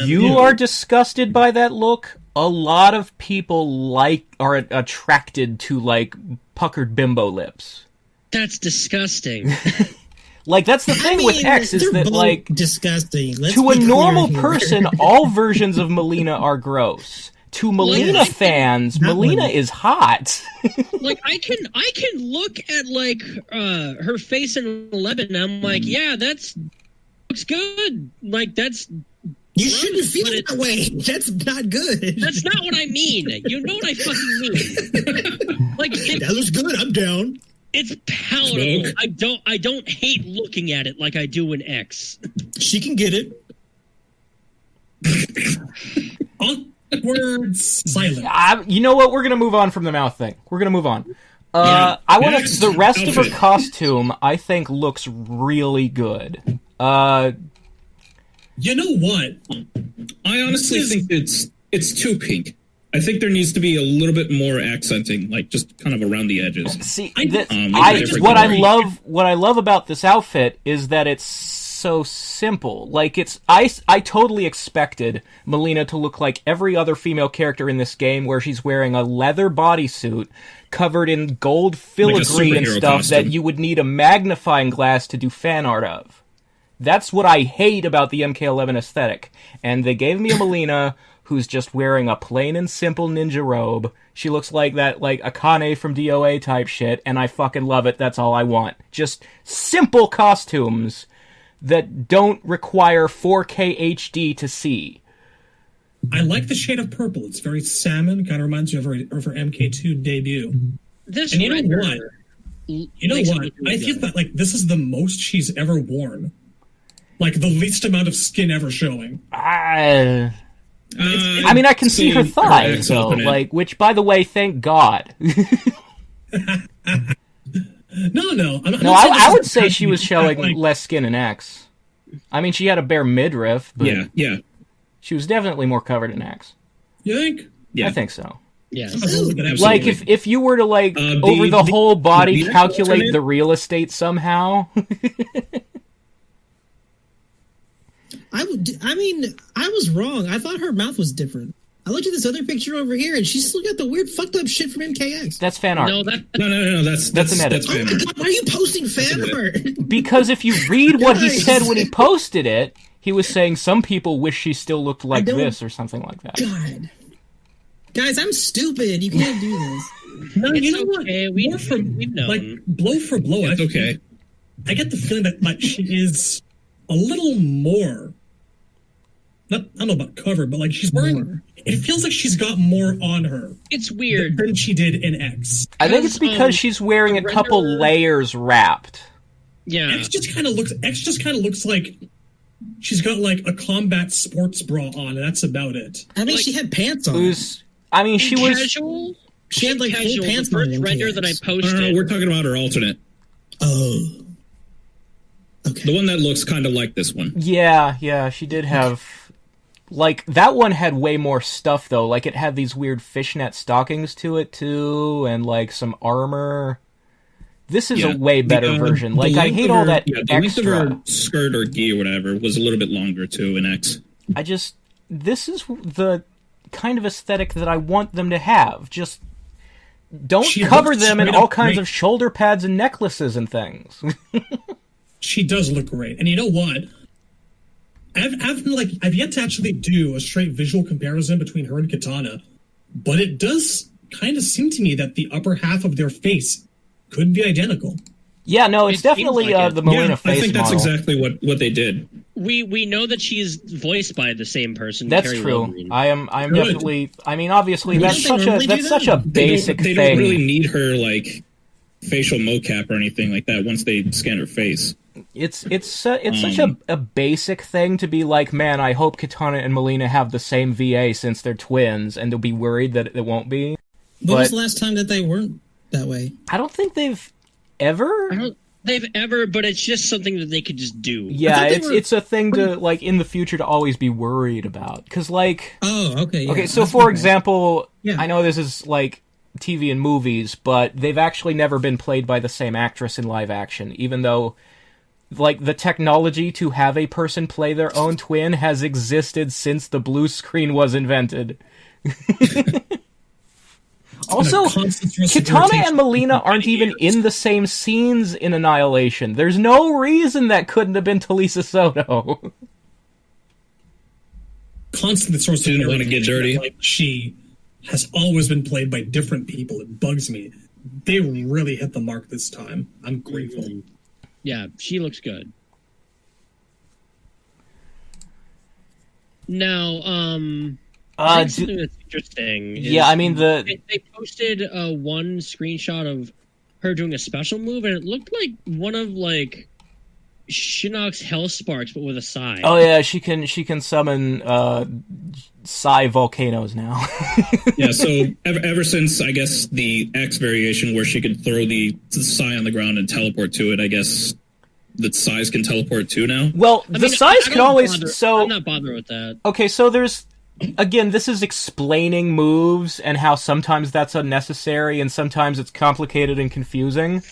you are disgusted by that look. A lot of people are attracted to like puckered bimbo lips. That's disgusting. Like, that's the thing with X, is that, like, disgusting. To a normal person, all versions of Molina are gross. To Molina fans, Molina is hot. Like, I can look at, like, her face in 11, and I'm like, yeah, looks good. Like, that's... You shouldn't feel that way. That's not good. That's not what I mean. You know what I fucking mean. Like, that looks good. I'm down. It's palatable. I don't hate looking at it like I do in X. She can get it. Awkward silence. You know what? We're gonna move on from the mouth thing. We're gonna move on. I want to. The rest of her costume, I think, looks really good. You know what? I honestly think it's too pink. I think there needs to be a little bit more accenting, like just kind of around the edges. See, what I love about this outfit is that it's so simple. Like I totally expected Molina to look like every other female character in this game, where she's wearing a leather bodysuit covered in gold filigree and stuff costume that you would need a magnifying glass to do fan art of. That's what I hate about the MK11 aesthetic. And they gave me a Molina who's just wearing a plain and simple ninja robe. She looks like that, like Akane from DOA type shit, and I fucking love it. That's all I want. Just simple costumes that don't require 4K HD to see. I like the shade of purple. It's very salmon. Kind of reminds me of her MK2 debut. And you know what? You know what? I feel that like this is the most she's ever worn. Like the least amount of skin ever showing. I mean, I can see her thighs, though. Like, which, by the way, thank God. No. I would say she was showing less skin in X. I mean, she had a bare midriff, but yeah. She was definitely more covered in X. You think? Yeah, I think so. Yeah. Like if you were to over the whole body calculate the real estate somehow. I was wrong. I thought her mouth was different. I looked at this other picture over here, and she's still got the weird fucked up shit from MKX. That's fan art. No, that's an edit. That's fan art. God, why are you posting fan art? Because if you read what he said when he posted it, he was saying some people wish she still looked like this or something like that. God. Guys, I'm stupid. You can't do this. No, you know okay. what? We've known. Like, blow for blow, it's okay. I get the feeling that like she is a little more... I don't know about covered, but like she's wearing... More. It feels like she's got more on her. It's weird. Than she did in X. I think it's because she's wearing a couple layers wrapped. Yeah. X just kind of looks like she's got like a combat sports bra on, and that's about it. I mean, she had pants on. She was casual. She had like full pants on. The render that I posted. We're talking about her alternate. Oh. Okay. The one that looks kind of like this one. Yeah, she did have... Like, that one had way more stuff, though. Like, it had these weird fishnet stockings to it, too, and, like, some armor. This is a way better version. Like, I hate all that extra. The length of her skirt or gi or whatever was a little bit longer, too, in X. This is the kind of aesthetic that I want them to have. Just don't cover them in all kinds of shoulder pads and necklaces and things. She does look great. And you know what? I've yet to actually do a straight visual comparison between her and Katana, but it does kind of seem to me that the upper half of their face could be identical. Yeah, no, it's definitely the Molina face model. I think that's exactly what they did. We know that she's voiced by the same person. That's true. I'm definitely. I mean, obviously, that's such a basic thing. They don't really need her like facial mocap or anything like that once they scan her face. It's such a basic thing to be like, man, I hope Katana and Molina have the same VA since they're twins, and they'll be worried that it won't be. When was the last time that they weren't that way? I don't think they've ever. But it's just something that they could just do. Yeah, it's a thing to, like, in the future to always be worried about. Because, like... Oh, okay, yeah. Okay, so for example, I know this is, like, TV and movies, but they've actually never been played by the same actress in live action, even though... Like, the technology to have a person play their own twin has existed since the blue screen was invented. Also, Katana and Molina aren't even in the same scenes in Annihilation. There's no reason that couldn't have been Talisa Soto. Constant source didn't want to get dirty. Like, she has always been played by different people. It bugs me. They really hit the mark this time. I'm grateful. Yeah, she looks good. Now, something that's interesting. Yeah, I mean they posted one screenshot of her doing a special move, and it looked like one of like Shinnok's Hell Sparks, but with a Psy. Oh yeah, she can summon Psy volcanoes now. Yeah, so ever since, I guess, the X variation where she could throw the Psy on the ground and teleport to it, I guess the Psys can teleport too now? Well, the Psys can always... I'm not bothered with that. Okay, so there's... Again, this is explaining moves and how sometimes that's unnecessary and sometimes it's complicated and confusing.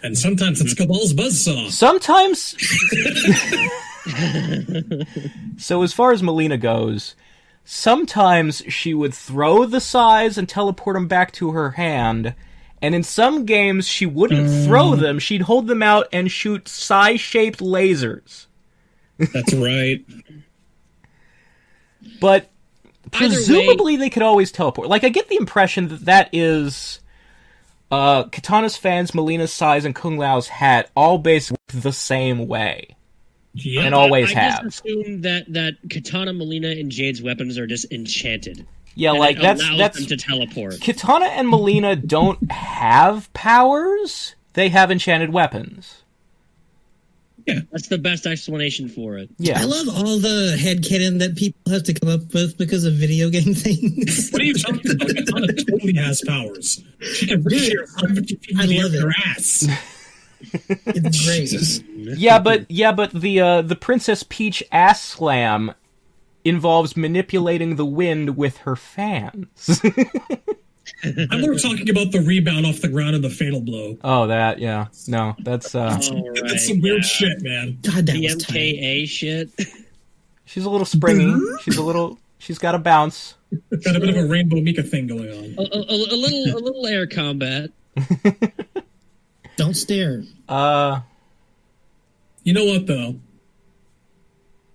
And sometimes it's Cabal's buzzsaw. Sometimes... So as far as Molina goes, sometimes she would throw the Psys and teleport them back to her hand, and in some games she wouldn't throw them, she'd hold them out and shoot Psy-shaped lasers. That's right. But presumably they could always teleport. Like, I get the impression that that is... Katana's fans, Molina's Psys, and Kung Lao's hat all basically work the same way. Yeah, and always have. I just assume that Katana, Molina, and Jade's weapons are just enchanted. Yeah, and like that's them to teleport. Katana and Molina don't have powers. They have enchanted weapons. Yeah, that's the best explanation for it. Yeah, I love all the headcanon that people have to come up with because of video game things. What are you talking about? Katana totally has powers. She can reach here 150 feet in the air with her ass. It's great. Jesus. yeah, but the Princess Peach ass slam involves manipulating the wind with her fans. I'm more talking about the rebound off the ground and the fatal blow. Oh, that, yeah. No, that's That's some weird shit, man. God, that The was tight. MKA shit. she's a little springy. She's got a bounce. Got a bit of a Rainbow Mika thing going on. A little air combat. Don't stare. You know what, though?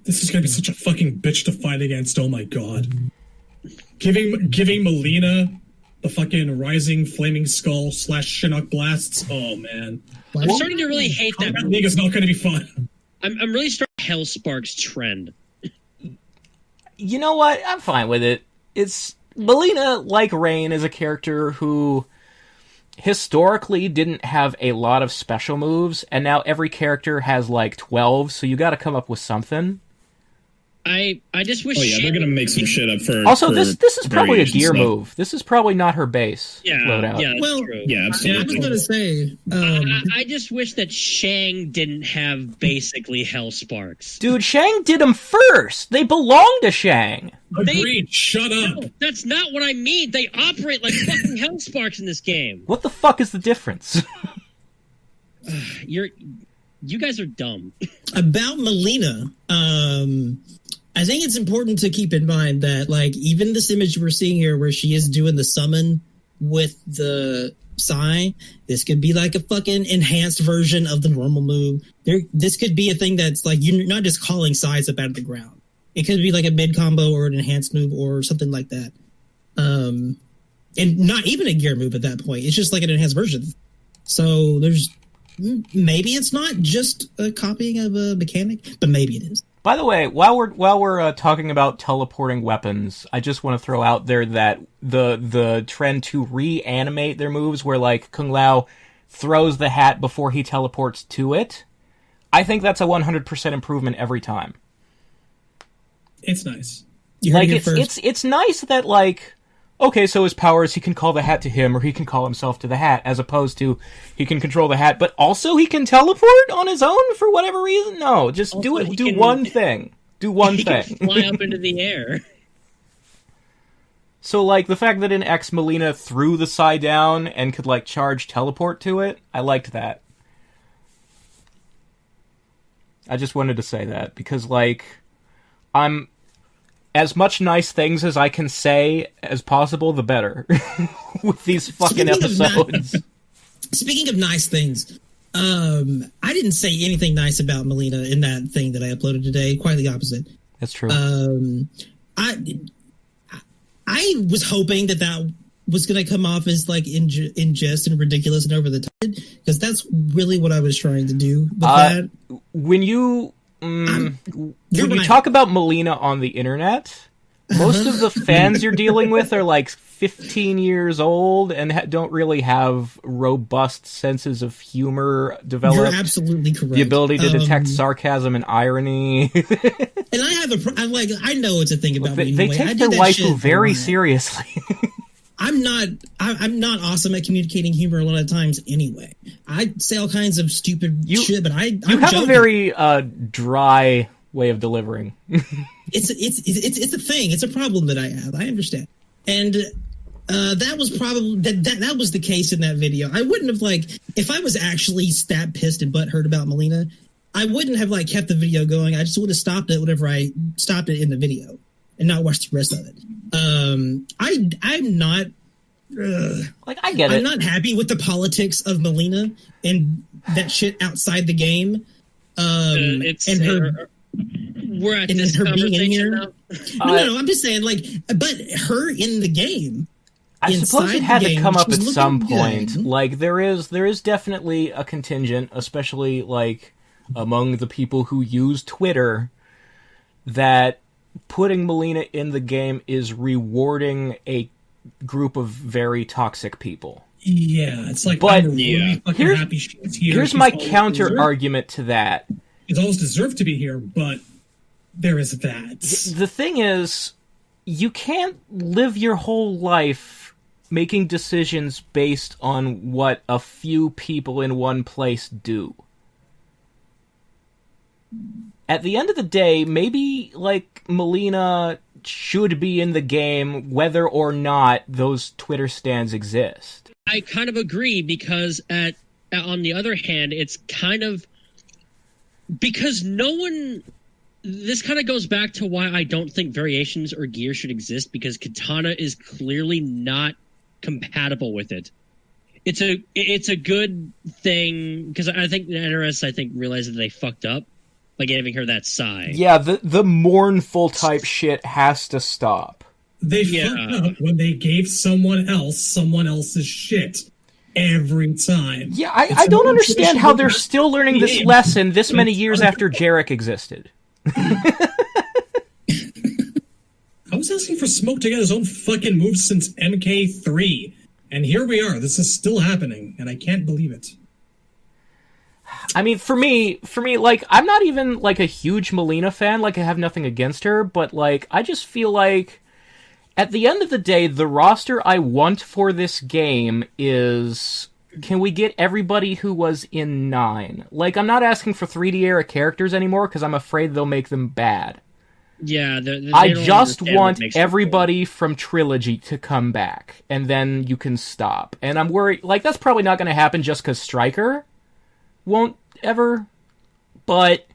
This is gonna be such a fucking bitch to fight against. Oh my god. Giving Molina the fucking Rising Flaming Skull / Shinnok blasts. Oh man. I'm starting to really hate that. Combat League is not gonna be fun. I'm really starting Hell Sparks trend. You know what? I'm fine with it. It's Molina, like Rain, is a character who historically didn't have a lot of special moves, and now every character has like 12, so you gotta come up with something. I just wish. Oh yeah, they're gonna make some shit up for. Also, for this is probably a gear stuff. move. This is probably not her base loadout. Yeah, that's Well, true. Yeah, I was absolutely. going to say, I just wish that Shang didn't have basically Hell Sparks. Dude, Shang did them first. They belong to Shang. Agreed. Shut up. No, that's not what I mean. They operate like fucking Hell Sparks in this game. What the fuck is the difference? You guys are dumb. about Molina, I think it's important to keep in mind that, like, even this image we're seeing here where she is doing the summon with the Psy, this could be like a fucking enhanced version of the normal move. This could be a thing that's like, you're not just calling Psys up out of the ground. It could be like a mid combo or an enhanced move or something like that. And not even a gear move at that point. It's just like an enhanced version. So maybe it's not just a copying of a mechanic, but maybe it is. By the way, while we're talking about teleporting weapons, I just want to throw out there that the trend to reanimate their moves, where like Kung Lao throws the hat before he teleports to it, I think that's a 100% improvement every time. It's nice. Like it's nice that like, okay, so his powers, he can call the hat to him, or he can call himself to the hat, as opposed to he can control the hat, but also he can teleport on his own for whatever reason? No, just Also, do it. Do one thing. Do one He thing. can fly up into the air. So, like, the fact that in X, Molina threw the Psy down and could, like, charge teleport to it, I liked that. I just wanted to say that, because, like, I'm... As much nice things as I can say as possible, the better. With these fucking episodes. Speaking of nice things, I didn't say anything nice about Molina in that thing that I uploaded today. Quite the opposite. That's true. I was hoping that was going to come off as like in jest and ridiculous and over the top, because that's really what I was trying to do with that. When you talk about Molina on the internet, most of the fans you're dealing with are like 15 years old and don't really have robust senses of humor developed. You're absolutely correct. The ability to detect sarcasm and irony. And I know it's a thing about me. They take their waifu very seriously. I'm not awesome at communicating humor a lot of times anyway. I say all kinds of stupid shit, but I'm have joking. a very dry way of delivering. It's a thing. It's a problem that I have. I understand. And that was probably that was the case in that video. I wouldn't have if I was actually that pissed and butthurt about Molina, I wouldn't have kept the video going. I just would have stopped it whenever I stopped it in the video and not watched the rest of it. I'm not I get it. I'm not happy with the politics of Molina and that shit outside the game. We're at this conversation now. No, I'm just saying, but her in the game. I suppose it had to come up at some point. Good. There is definitely a contingent, especially among the people who use Twitter, that putting Molina in the game is rewarding a group of very toxic people. Yeah, it's but I'm really fucking happy she's here. Here's my counter argument to that. She's always deserved to be here, but there is that. The thing is, you can't live your whole life making decisions based on what a few people in one place do. At the end of the day, maybe, Molina should be in the game whether or not those Twitter stands exist. I kind of agree, because on the other hand, it's kind of... Because no one... This kind of goes back to why I don't think variations or gear should exist, because Katana is clearly not compatible with it. It's a good thing, because I think the NRS realized that they fucked up by giving her that sigh. Yeah, the mournful type shit has to stop. They fucked up when they gave someone else's shit every time. Yeah, I don't understand how they're still learning this lesson this many years after Jarek existed. I was asking for Smoke to get his own fucking moves since MK3, and here we are. This is still happening, and I can't believe it. I mean, for me, I'm not even, a huge Molina fan. I have nothing against her, but, I just feel at the end of the day, the roster I want for this game is... Can we get everybody who was in 9? I'm not asking for 3D era characters anymore, because I'm afraid they'll make them bad. Yeah, I just want everybody from Trilogy to come back, and then you can stop. And I'm worried... that's probably not going to happen just because Stryker won't ever, but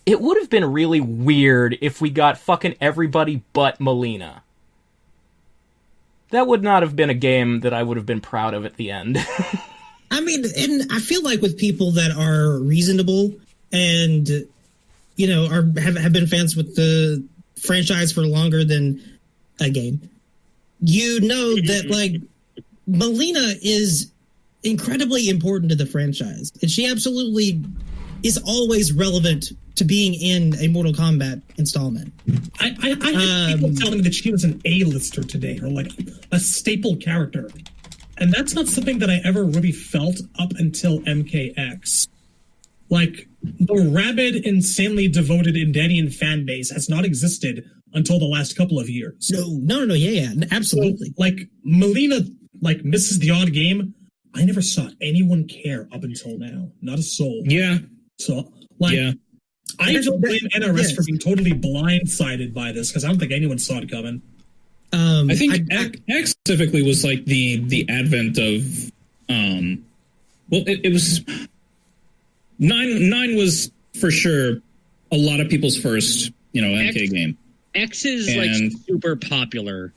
it would have been really weird if we got fucking everybody but Molina. That would not have been a game that I would have been proud of at the end. I mean, and I feel with people that are reasonable and, have been fans with the franchise for longer than a game, that, Molina is incredibly important to the franchise, and she absolutely is always relevant to being in a Mortal Kombat installment. I had people telling me that she was an A-lister today, or a staple character, and that's not something that I ever really felt up until MKX. The rabid, insanely devoted Indian fan base has not existed until the last couple of years. No, yeah, absolutely. So, Molina misses the odd game. I never saw anyone care up until now. Not a soul. Yeah. So, I don't blame NRS for being totally blindsided by this, because I don't think anyone saw it coming. I think X specifically was the advent of, it was 9 was for sure a lot of people's first, MK game. X is super popular.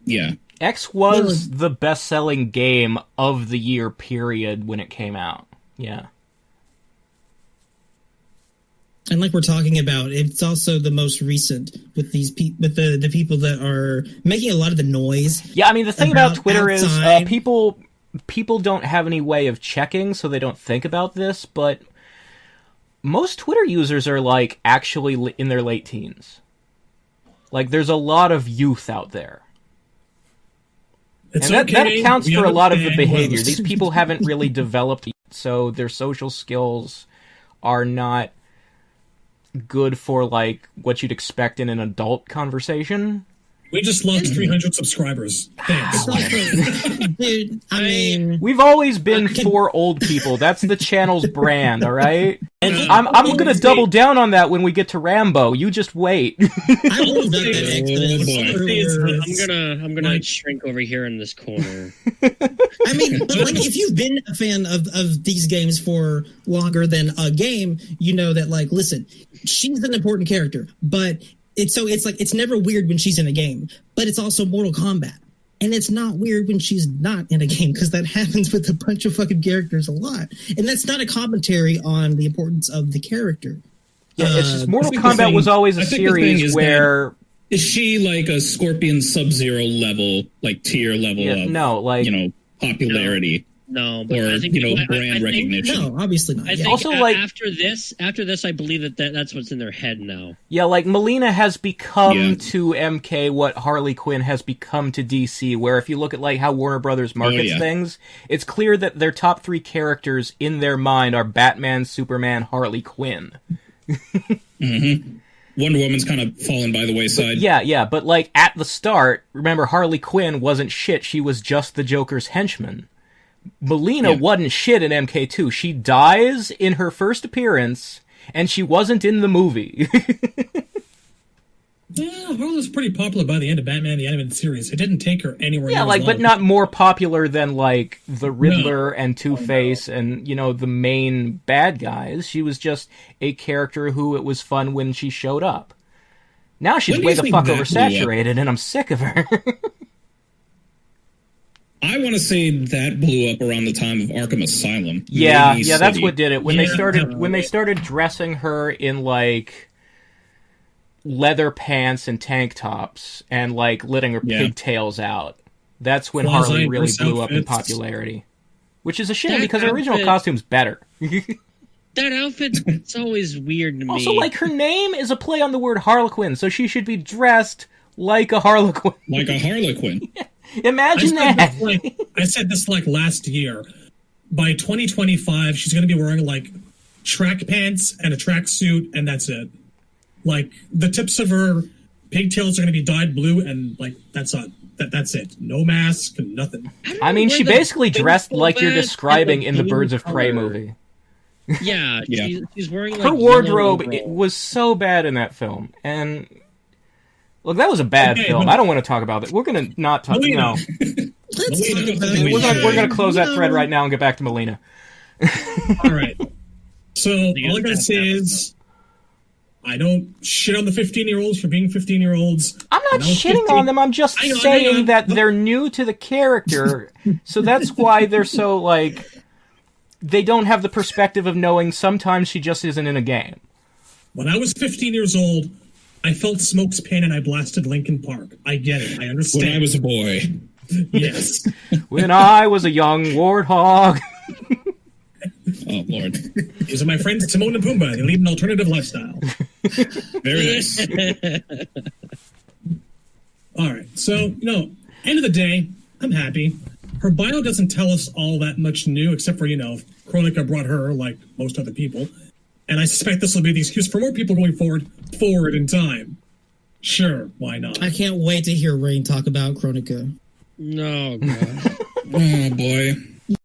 Yeah. X was the best-selling game of the year period when it came out. Yeah. And we're talking about, it's also the most recent with these with the people that are making a lot of the noise. Yeah, I mean, the thing about Twitter is people don't have any way of checking, so they don't think about this, but most Twitter users are, actually in their late teens. Like, there's a lot of youth out there. It's and that okay. accounts for a lot of the understand. behavior. These people haven't really developed yet, so their social skills are not good for, like, what you'd expect in an adult conversation. We just lost 300 subscribers. Thanks. Dude, I mean, We've always been for old people. That's the channel's brand, all right? And I'm gonna double down on that when we get to Rambo. You just wait. I love that. I'm gonna shrink over here in this corner. I mean, but like, if you've been a fan of these games for longer than a game, you know that, like, listen, she's an important character, but it's never weird when she's in a game, but it's also Mortal Kombat. And it's not weird when she's not in a game, because that happens with a bunch of fucking characters a lot. And that's not a commentary on the importance of the character. Yeah, it's just Mortal Kombat was always a series where... Is she like a Scorpion Sub-Zero level, like tier level of, popularity? No, but or I think, brand recognition. No, obviously not. I think also, after this, I believe that's what's in their head now. Yeah, like Molina has become to MK what Harley Quinn has become to DC. Where if you look at like how Warner Brothers markets things, it's clear that their top 3 characters in their mind are Batman, Superman, Harley Quinn. Mm-hmm. Wonder Woman's kind of fallen by the wayside. Yeah, but like at the start, remember Harley Quinn wasn't shit. She was just the Joker's henchman. Melina wasn't shit in MK2. She dies in her first appearance, and she wasn't in the movie. Yeah, Harley was pretty popular by the end of Batman the Animated Series. It didn't take her anywhere. Yeah, but not more popular than, like, the Riddler and Two-Face and, the main bad guys. She was just a character who it was fun when she showed up. Now she's way the fuck oversaturated, and I'm sick of her. I want to say that blew up around the time of Arkham Asylum. Yeah, that's what did it. When they started dressing her in like leather pants and tank tops and like letting her pigtails out. That's when Harley really blew up in popularity. Which is a shame because her original costume's better. That outfit's always weird to me. Also, like, her name is a play on the word Harlequin, so she should be dressed like a Harlequin. Like a Harlequin. Yeah. Imagine that. I said this like last year. By 2025, she's going to be wearing like track pants and a track suit, and that's it. Like the tips of her pigtails are going to be dyed blue, and like that's it. No mask, nothing. I mean, she basically dressed like you're describing in the Birds of Prey movie. Yeah, she's wearing like her wardrobe. It was so bad in that film, and. Look, that was a bad film. I don't want to talk about it. We're going to not talk... No. Let's talk about We're going to close that thread right now and get back to Molina. All right. So, all I got to say is... I don't shit on the 15-year-olds for being 15-year-olds. I'm not shitting on them. I'm just saying that they're new to the character. So that's why they're so, like... They don't have the perspective of knowing sometimes she just isn't in a game. When I was 15 years old... I felt Smoke's pain and I blasted Linkin Park. I get it. I understand. When I was a boy. Yes. When I was a young warthog. Oh, Lord. These are my friends Timon and Pumbaa. They lead an alternative lifestyle. Very nice. All right. So, end of the day, I'm happy. Her bio doesn't tell us all that much new, except for, Kronika brought her, like most other people. And I suspect this will be the excuse for more people going forward in time. Sure, why not? I can't wait to hear Rain talk about Kronika. No, God. Oh, boy.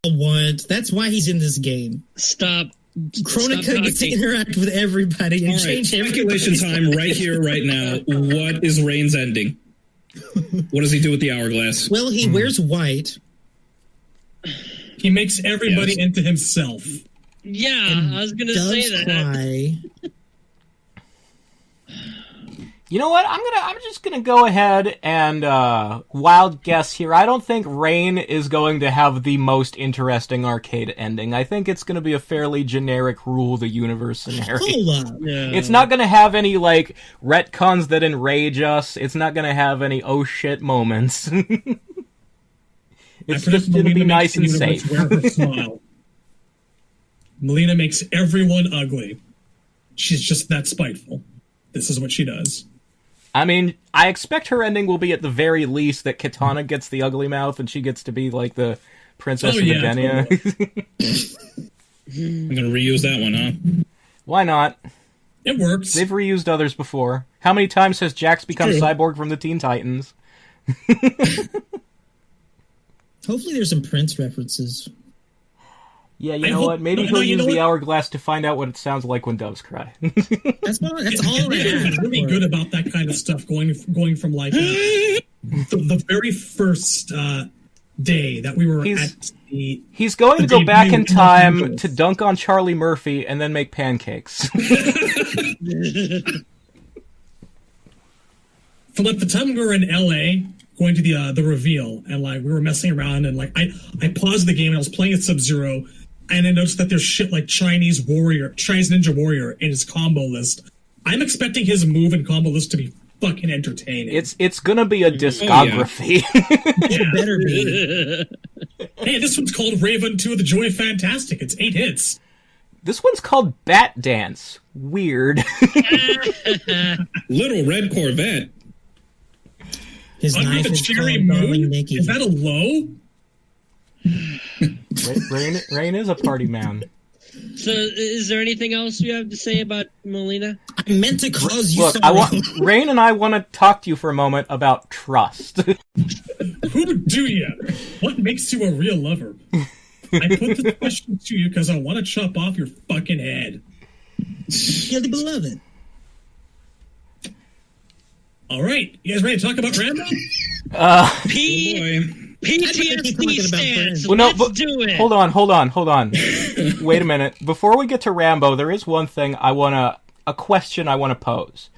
What? That's why he's in this game. Stop. Kronika gets to interact with everybody and change everything. Speculation time right here, right now. What is Rain's ending? What does he do with the hourglass? Well, he wears white. He makes everybody into himself. Yeah, I was going to say that. Cry. You know what? I'm just gonna go ahead and wild guess here. I don't think Rain is going to have the most interesting arcade ending. I think it's gonna be a fairly generic rule the universe scenario. Yeah. It's not gonna have any like retcons that enrage us. It's not gonna have any oh shit moments. It's just gonna be nice and safe. Wear her smile. Melina makes everyone ugly. She's just that spiteful. This is what she does. I mean, I expect her ending will be at the very least that Katana gets the ugly mouth and she gets to be like the Princess of Edenia. I'm gonna reuse that one, huh? Why not? It works. They've reused others before. How many times has Jax become Cyborg from the Teen Titans? Hopefully there's some Prince references. Yeah, you know what? Maybe he'll use the hourglass to find out what it sounds like when doves cry. That's all. He's really good about that kind of stuff. Going from like the very first day that we were at the. He's going to go back in time to dunk on Charlie Murphy and then make pancakes. From like the time we were in LA, going to the reveal, and like we were messing around, and like I paused the game and I was playing at Sub-Zero, and I noticed that there's shit like Chinese Ninja Warrior in his combo list. I'm expecting his move and combo list to be fucking entertaining. It's gonna be a discography. It better be. Hey, this one's called Raven 2 of the Joy Fantastic. It's 8 hits. This one's called Bat Dance. Weird. Little Red Corvette. His Under knife the is cherry called Darling moon? Nikki. Is that a low? Rain is a party man. So, is there anything else you have to say about Molina? I meant to cause you. Look, Rain and I want to talk to you for a moment about trust. Who do you? What makes you a real lover? I put this question to you because I want to chop off your fucking head. You're the beloved. All right, you guys ready to talk about Rambo? PTSD stands. Well, no, Let's do it. Hold on. Wait a minute. Before we get to Rambo, there is one thing a question I want to pose.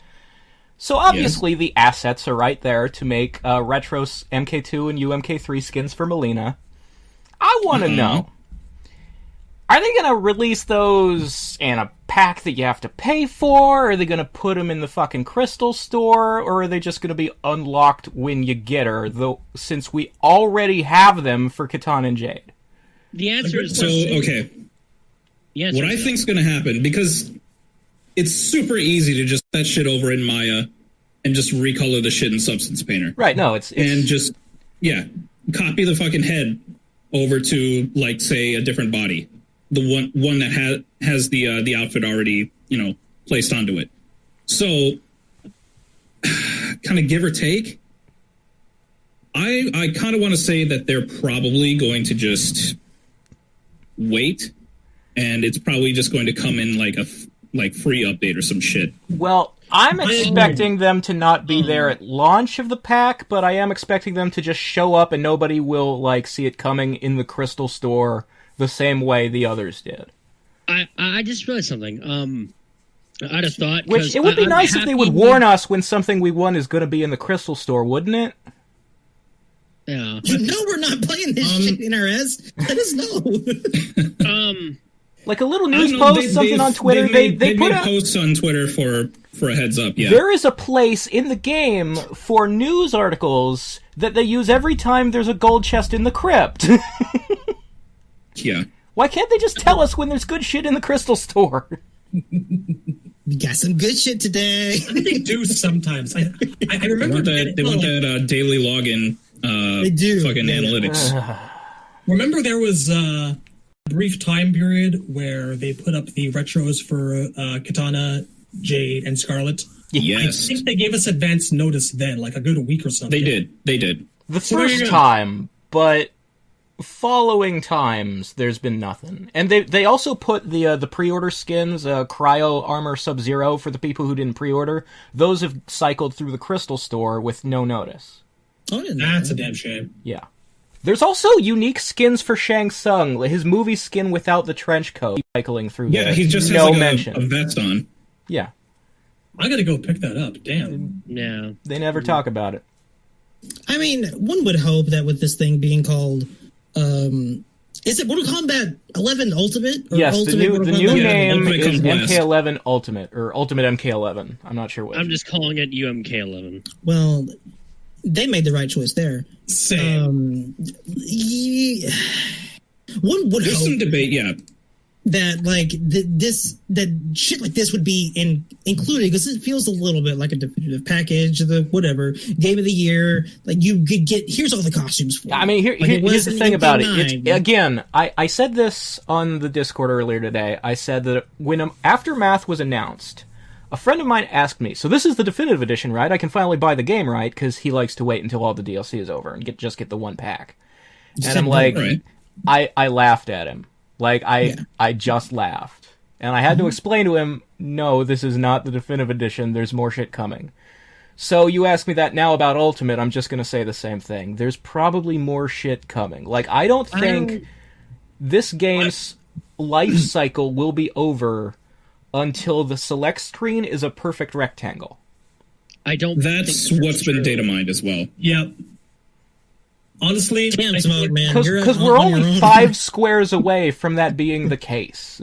So obviously the assets are right there to make retro MK2 and UMK3 skins for Molina. I want to know, are they going to release those in a pack that you have to pay for? Are they going to put them in the fucking Crystal Store? Or are they just going to be unlocked when you get her, though, since we already have them for Katana and Jade? The answer is... So, okay. What I think's going to happen, because it's super easy to just set shit over in Maya and just recolor the shit in Substance Painter. Right, no, it's... And just, copy the fucking head over to, like, say, a different body. The one that has the outfit already, placed onto it. So, kind of give or take, I kind of want to say that they're probably going to just wait, and it's probably just going to come in like a free update or some shit. Well, I'm expecting them to not be there at launch of the pack, but I am expecting them to just show up and nobody will see it coming in the Crystal Store the same way the others did. I just realized something. I'd have thought... Which, it would be nice if they would warn us when something we want is going to be in the Crystal Store, wouldn't it? Yeah. You know we're not playing this shit in RS. Let us know. Like a little news post, something on Twitter. They put out posts on Twitter for a heads up, yeah. There is a place in the game for news articles that they use every time there's a gold chest in the crypt. Yeah. Why can't they just tell us when there's good shit in the Crystal Store? We got some good shit today. I think they do sometimes. I remember they want that daily login. They do fucking analytics. Remember there was a brief time period where they put up the retros for Katana, Jade, and Scarlet. Yes. I think they gave us advance notice then, like a good week or something. They did. The first time, but following times, there's been nothing. And they also put the pre-order skins, Cryo Armor Sub-Zero, for the people who didn't pre-order. Those have cycled through the Crystal Store with no notice. Oh, that's a damn shame. Yeah. There's also unique skins for Shang Tsung, his movie skin without the trench coat, cycling through. Yeah, he just no has mention. A vest on. Yeah. I gotta go pick that up. Damn. Yeah. They never talk about it. I mean, one would hope that with this thing being called, is it Mortal Kombat 11 Ultimate? Or yes, Ultimate the new name is Conquest. MK11 Ultimate, or Ultimate MK11. I'm not sure what. I'm just calling it UMK11. Well, they made the right choice there. Same. One would There's hope. some debate, yeah. that like that shit like this would be included, because it feels a little bit like a definitive package of the whatever game of the year. Like you could get, here's all the costumes for. I mean, here's the thing about it. Again, I said this on the Discord earlier today. I said that when Aftermath was announced, a friend of mine asked me, so this is the definitive edition, right? I can finally buy the game, right? Because he likes to wait until all the DLC is over and just get the one pack. And I'm like, right. I laughed at him. Like, I just laughed. And I had to explain to him, no, this is not the definitive edition, there's more shit coming. So you ask me that now about Ultimate, I'm just going to say the same thing. There's probably more shit coming. Like, I don't think this game's life cycle will be over until the select screen is a perfect rectangle. That's what's been data mined as well. Yep. Honestly, because we're only 5 squares away from that being the case.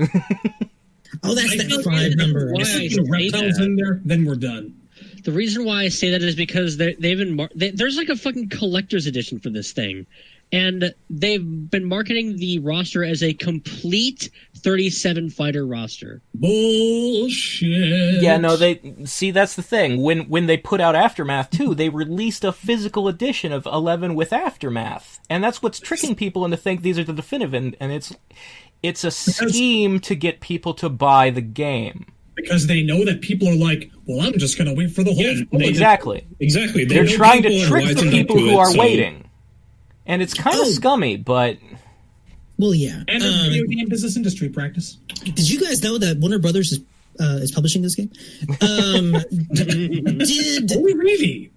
Oh, that's that 5 number. If reptiles in there, then we're done. The reason why I say that is because there's like a fucking collector's edition for this thing, and they've been marketing the roster as a complete 37 fighter roster. Bullshit. Yeah, no, that's the thing. When they put out Aftermath 2, they released a physical edition of 11 with Aftermath, and that's what's tricking people into think these are the definitive, and it's a scheme to get people to buy the game. Because they know that people are like, well, I'm just going to wait for the whole thing. Exactly. They're trying to trick the people who are waiting. And it's kind of scummy, but... Well, yeah. And a video game business industry practice. Did you guys know that Warner Brothers is publishing this game? Really?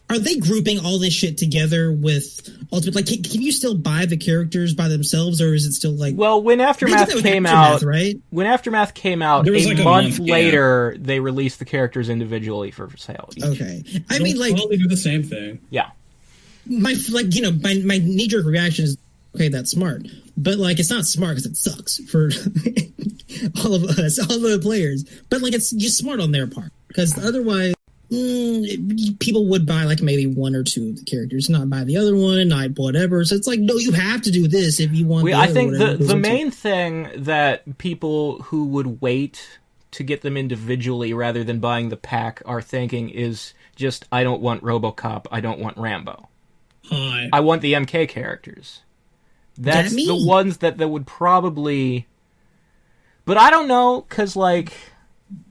Are they grouping all this shit together with Ultimate? Like, can you still buy the characters by themselves, or is it still like... Well, when Aftermath came out, right? When Aftermath came out, a month later, they released the characters individually for sale. Okay. I mean, like... Well, they do the same thing. Yeah. My knee-jerk reaction is, okay, that's smart. But, like, it's not smart because it sucks for all of us, all the players. But, like, it's just smart on their part. Because otherwise... people would buy like maybe 1 or 2 of the characters, not buy the other one, not whatever. So it's like, no, you have to do this if you want. I think the main thing that people who would wait to get them individually rather than buying the pack are thinking is just, I don't want RoboCop, I don't want Rambo. Hi. I want the MK characters. That's the ones that would probably... But I don't know, because like...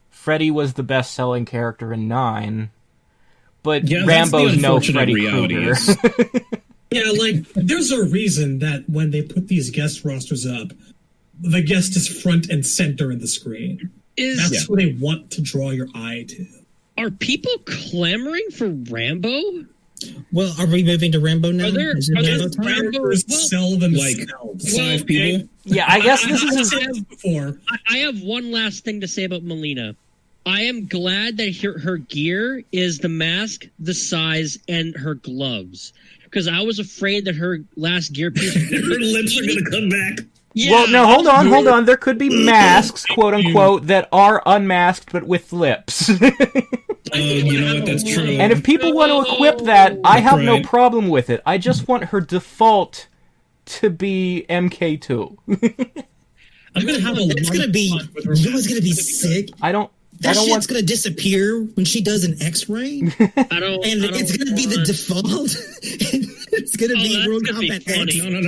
Freddy was the best-selling character in 9, but Rambo's no Freddy Krueger. Yeah, like, there's a reason that when they put these guest rosters up, the guest is front and center in the screen. That's who they want to draw your eye to. Are people clamoring for Rambo? Well, are we moving to Rambo now? Is it Rambo time? Sell themselves. Like 5 people? Yeah, I guess this is... before. I have one last thing to say about Molina. I am glad that her gear is the mask, the size, and her gloves. Because I was afraid that her last gear piece... her lips are going to come back. Yeah. Well, no, hold on. There could be masks, quote-unquote, that are unmasked but with lips. You know what? That's true. And if people want to equip that, I have no problem with it. I just want her default to be MK2. I'm going to have it's going to be... You know what's going to be sick? That shit's going to disappear when she does an X-ray. It's going to be the default. It's going to be World Combat X. No.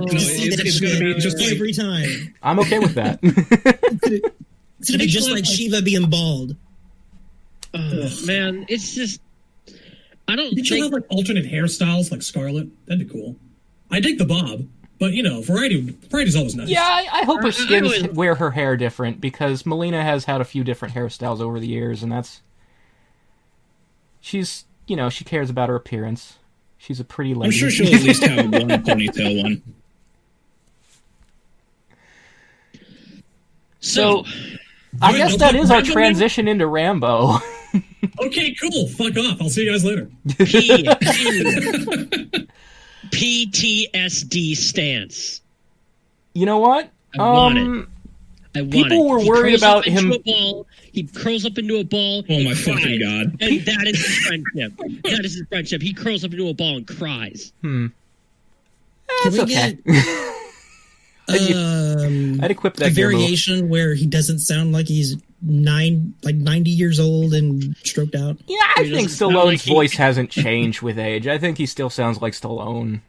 It's going to be just every time. I'm okay with that. It's going to be just like Shiva being bald. Man, it's just... Did you have like alternate hairstyles like Scarlet? That'd be cool. I dig the bob. But, you know, variety's always nice. Yeah, I hope her skins wear her hair different, because Molina has had a few different hairstyles over the years, and that's... She's, you know, she cares about her appearance. She's a pretty lady. I'm sure she'll at least have one ponytail one. So, I guess that is our transition into Rambo. Okay, cool. Fuck off. I'll see you guys later. PTSD stance. You know what? I want it. People were worried about him. He curls up into a ball. Oh my fucking god! And that is his friendship. He curls up into a ball and cries. That's okay. I'd equip that a variation move. where he doesn't sound like he's 90 years old and stroked out. Yeah, I think Stallone's voice hasn't changed with age. I think he still sounds like Stallone.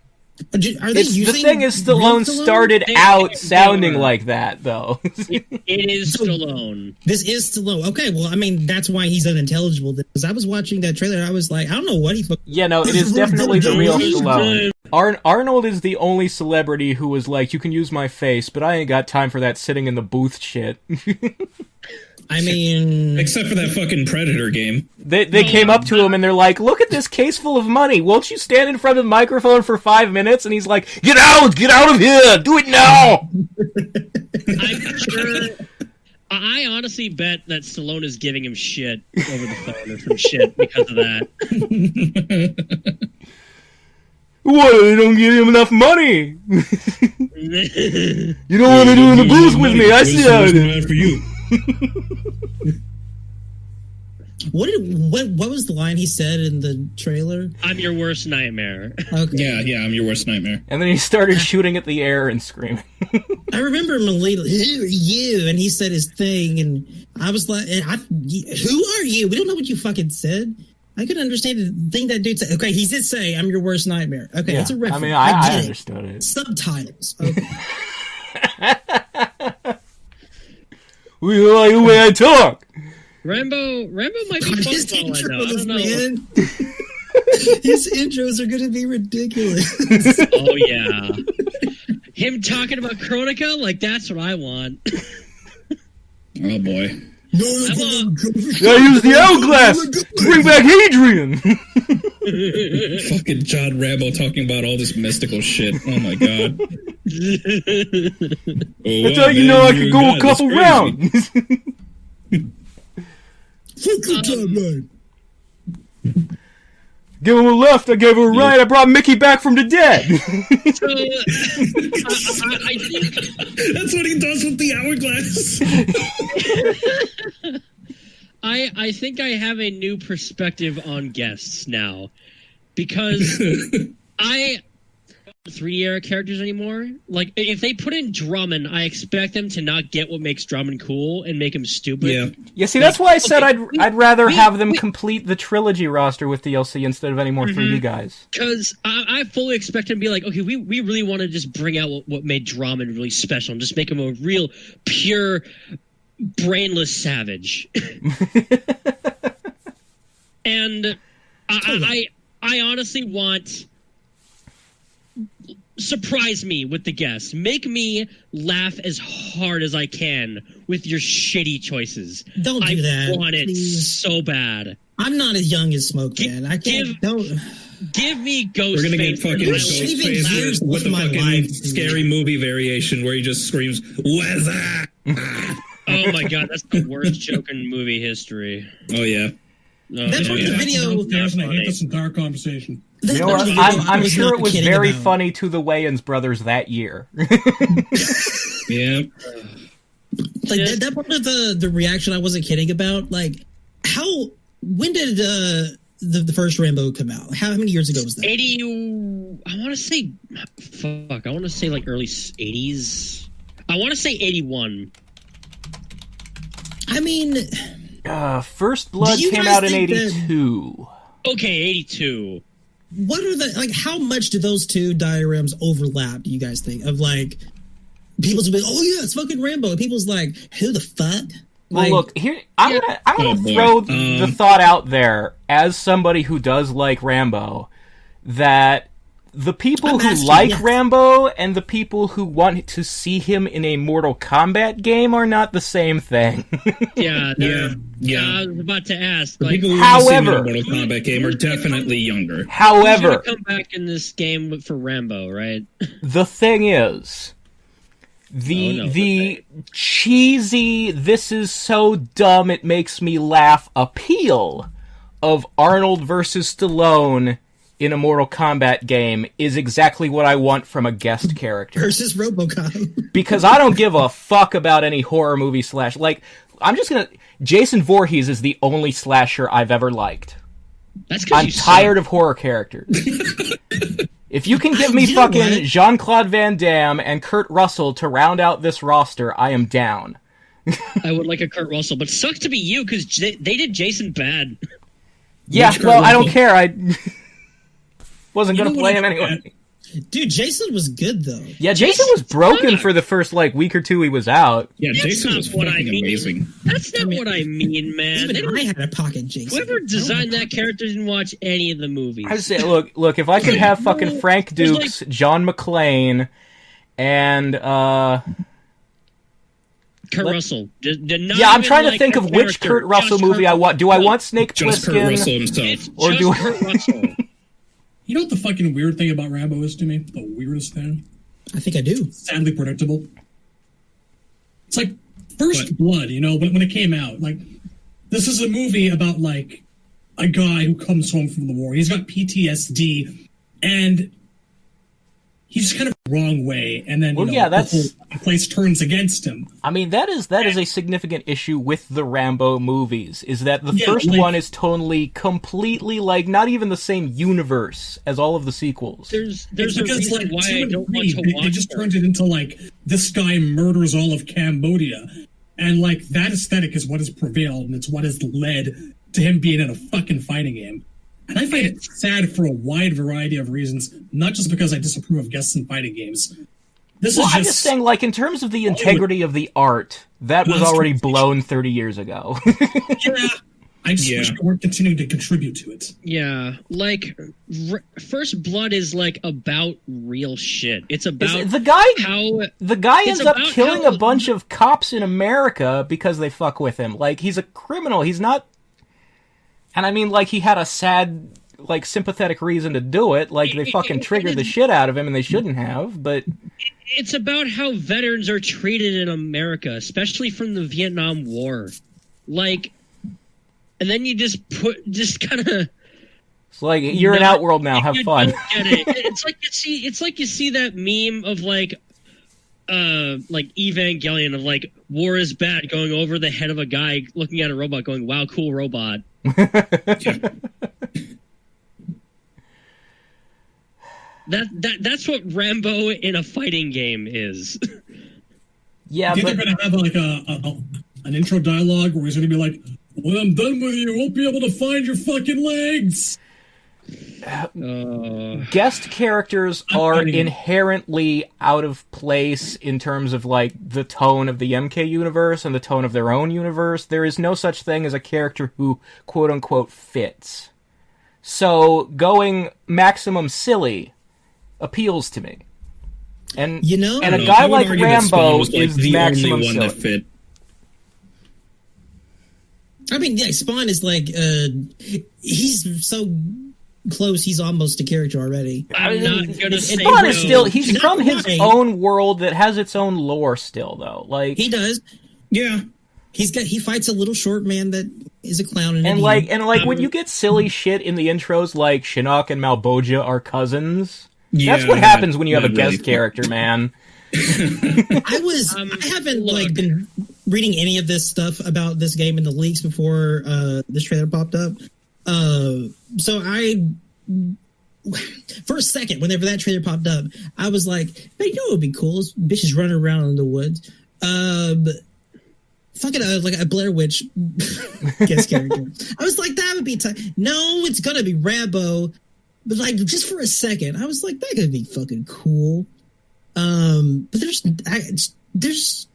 Are they the thing is, Stallone started out sounding like that, though. It is Stallone. This is Stallone. Okay, well, I mean, that's why he's unintelligible. Because I was watching that trailer, I was like, I don't know what he... Yeah, no, it is definitely the real Stallone. Arnold is the only celebrity who was like, you can use my face, but I ain't got time for that sitting in the booth shit. I mean... Except for that fucking Predator game. They came up to him and they're like, look at this case full of money. Won't you stand in front of the microphone for 5 minutes? And he's like, get out of here. Do it now. I'm sure... I honestly bet that Stallone is giving him shit over the phone or some shit because of that. What? They don't give him enough money. You don't want to do in the booth with me. I see how it is. For you. What was the line he said in the trailer? I'm your worst nightmare. Okay. Yeah, I'm your worst nightmare. And then he started shooting at the air and screaming. I remember Molina, who are you? And he said his thing, and I was like, who are you? We don't know what you fucking said. I couldn't understand the thing that dude said. Okay, he did say, I'm your worst nightmare. Okay, yeah, it's a reference. I mean, I understood it. Subtitles. Okay. We like the way I talk. Rambo might be fun his for all I intros, know. I don't know. man. His intros are going to be ridiculous. Oh, yeah. Him talking about Chronica? Like, that's what I want. Oh, boy. I use the hourglass to bring back Hadrian. Fucking John Rambo talking about all this mystical shit. Oh my god. That's how you know I could go a couple rounds. Give him a left, I gave him a right, I brought Mickey back from the dead. So, I think... That's what he does with the hourglass. I think I have a new perspective on guests now. Because 3D-era characters anymore. Like, if they put in Drummond, I expect them to not get what makes Drummond cool and make him stupid. Yeah, see, that's why I said I'd rather have them complete the trilogy roster with DLC instead of any more 3D guys. Because I fully expect them to be like, okay, we really want to just bring out what made Drummond really special and just make him a real, pure, brainless savage. And I honestly want... Surprise me with the guests. Make me laugh as hard as I can with your shitty choices. Don't do that. I want it so bad. I'm not as young as Smoke, man. I can't. Give me Ghostface. We're gonna get fucking Ghostface with the fucking life, scary movie variation where he just screams, "Weather!" Oh my god, that's the worst joke in movie history. Oh yeah. That's what the video. Downstairs, and I hate this entire conversation. You know what? I'm sure it was very funny to the Wayans brothers that year. Yeah. Like that part of the reaction I wasn't kidding about. Like, when did the first Rambo come out? How many years ago was that? 80. I want to say, fuck. I want to say like early 80s. I want to say 81. I mean, First Blood came out in 82. Okay, 82. What are how much do those two dioramas overlap, do you guys think? Of like, people's like, oh yeah, it's fucking Rambo. And people's like, who the fuck? Well, look, here, I'm gonna throw the thought out there, as somebody who does like Rambo, that the people who like Rambo and the people who want to see him in a Mortal Kombat game are not the same thing. Yeah. I was about to ask. The people who want to see him in a Mortal Kombat game are definitely younger. However, come back in this game for Rambo, right? The thing is, the cheesy, this is so dumb it makes me laugh appeal of Arnold versus Stallone in a Mortal Kombat game is exactly what I want from a guest character. Versus RoboCop. Because I don't give a fuck about any horror movie slash... Like, I'm just gonna... Jason Voorhees is the only slasher I've ever liked. That's 'cause I'm tired of horror characters. If you can give me fucking Jean-Claude Van Damme and Kurt Russell to round out this roster, I am down. I would like a Kurt Russell, but sucks to be you because they did Jason bad. Yeah, well, I don't care. I wasn't going to play him anyway. Dude, Jason was good, though. Yeah, Jason was broken for the first, week or two he was out. Yeah, Jason was fucking amazing. That's not what I mean, man. Even I had a pocket Jason. Whoever designed that character didn't watch any of the movies. I say, look, if I could have fucking Frank Dukes, John McClane, and, Kurt Russell. I'm trying to think of which Kurt Russell movie I want. Do I want Snake Plissken? Just Kurt Russell himself. Or do Kurt Russell. You know what the fucking weird thing about Rambo is to me? The weirdest thing? I think I do. Sadly predictable. It's like First Blood, when it came out. This is a movie about, a guy who comes home from the war. He's got PTSD, and he's kind of the wrong way, and then the whole place turns against him. I mean, that is a significant issue with the Rambo movies, is that the first one is tonally completely, not even the same universe as all of the sequels. There's a reason why I don't want to watch They just turned it into, this guy murders all of Cambodia, and, that aesthetic is what has prevailed, and it's what has led to him being in a fucking fighting game. And I find it sad for a wide variety of reasons, not just because I disapprove of guests in fighting games. I'm just saying, in terms of the integrity of the art, that was already blown 30 years ago. Yeah, I just wish I weren't continuing to contribute to it. Yeah, First Blood is, about real shit. It's about the guy ends up killing a bunch of cops in America because they fuck with him. He's a criminal. He's not... And I mean, he had a sad, sympathetic reason to do it. They fucking triggered the shit out of him, and they shouldn't have, but... It's about how veterans are treated in America, especially from the Vietnam War. And then you just kind of... It's you're in Outworld now, have fun. Get it. It's like you see that meme of, Evangelion of, war is bad, going over the head of a guy, looking at a robot, going, wow, cool robot. That's what Rambo in a fighting game is. Yeah, they're gonna have an intro dialogue where he's gonna be like, "When I'm done with you won't be able to find your fucking legs." Guest characters are inherently out of place in terms of the tone of the MK universe and the tone of their own universe. There is no such thing as a character who quote unquote fits. So going maximum silly appeals to me. And and a guy like Rambo is the maximum only one silly. that fit. I mean, Spawn is he's so close, he's almost a character already. I'm not gonna say Spawn is still, he's from his own world that has its own lore still, though. He does. Yeah. He fights a little short man that is a clown. And when you get silly shit in the intros, like Shinnok and Malboja are cousins, that's what happens when you have a guest character, man. I haven't been reading any of this stuff about this game in the leaks before this trailer popped up. So for a second, whenever that trailer popped up, I was like, hey, what would be cool? Bitches running around in the woods. Fucking a Blair Witch guest character. I was like, that would be no, it's gonna be Rambo. But just for a second, I was like, that could be fucking cool. But there's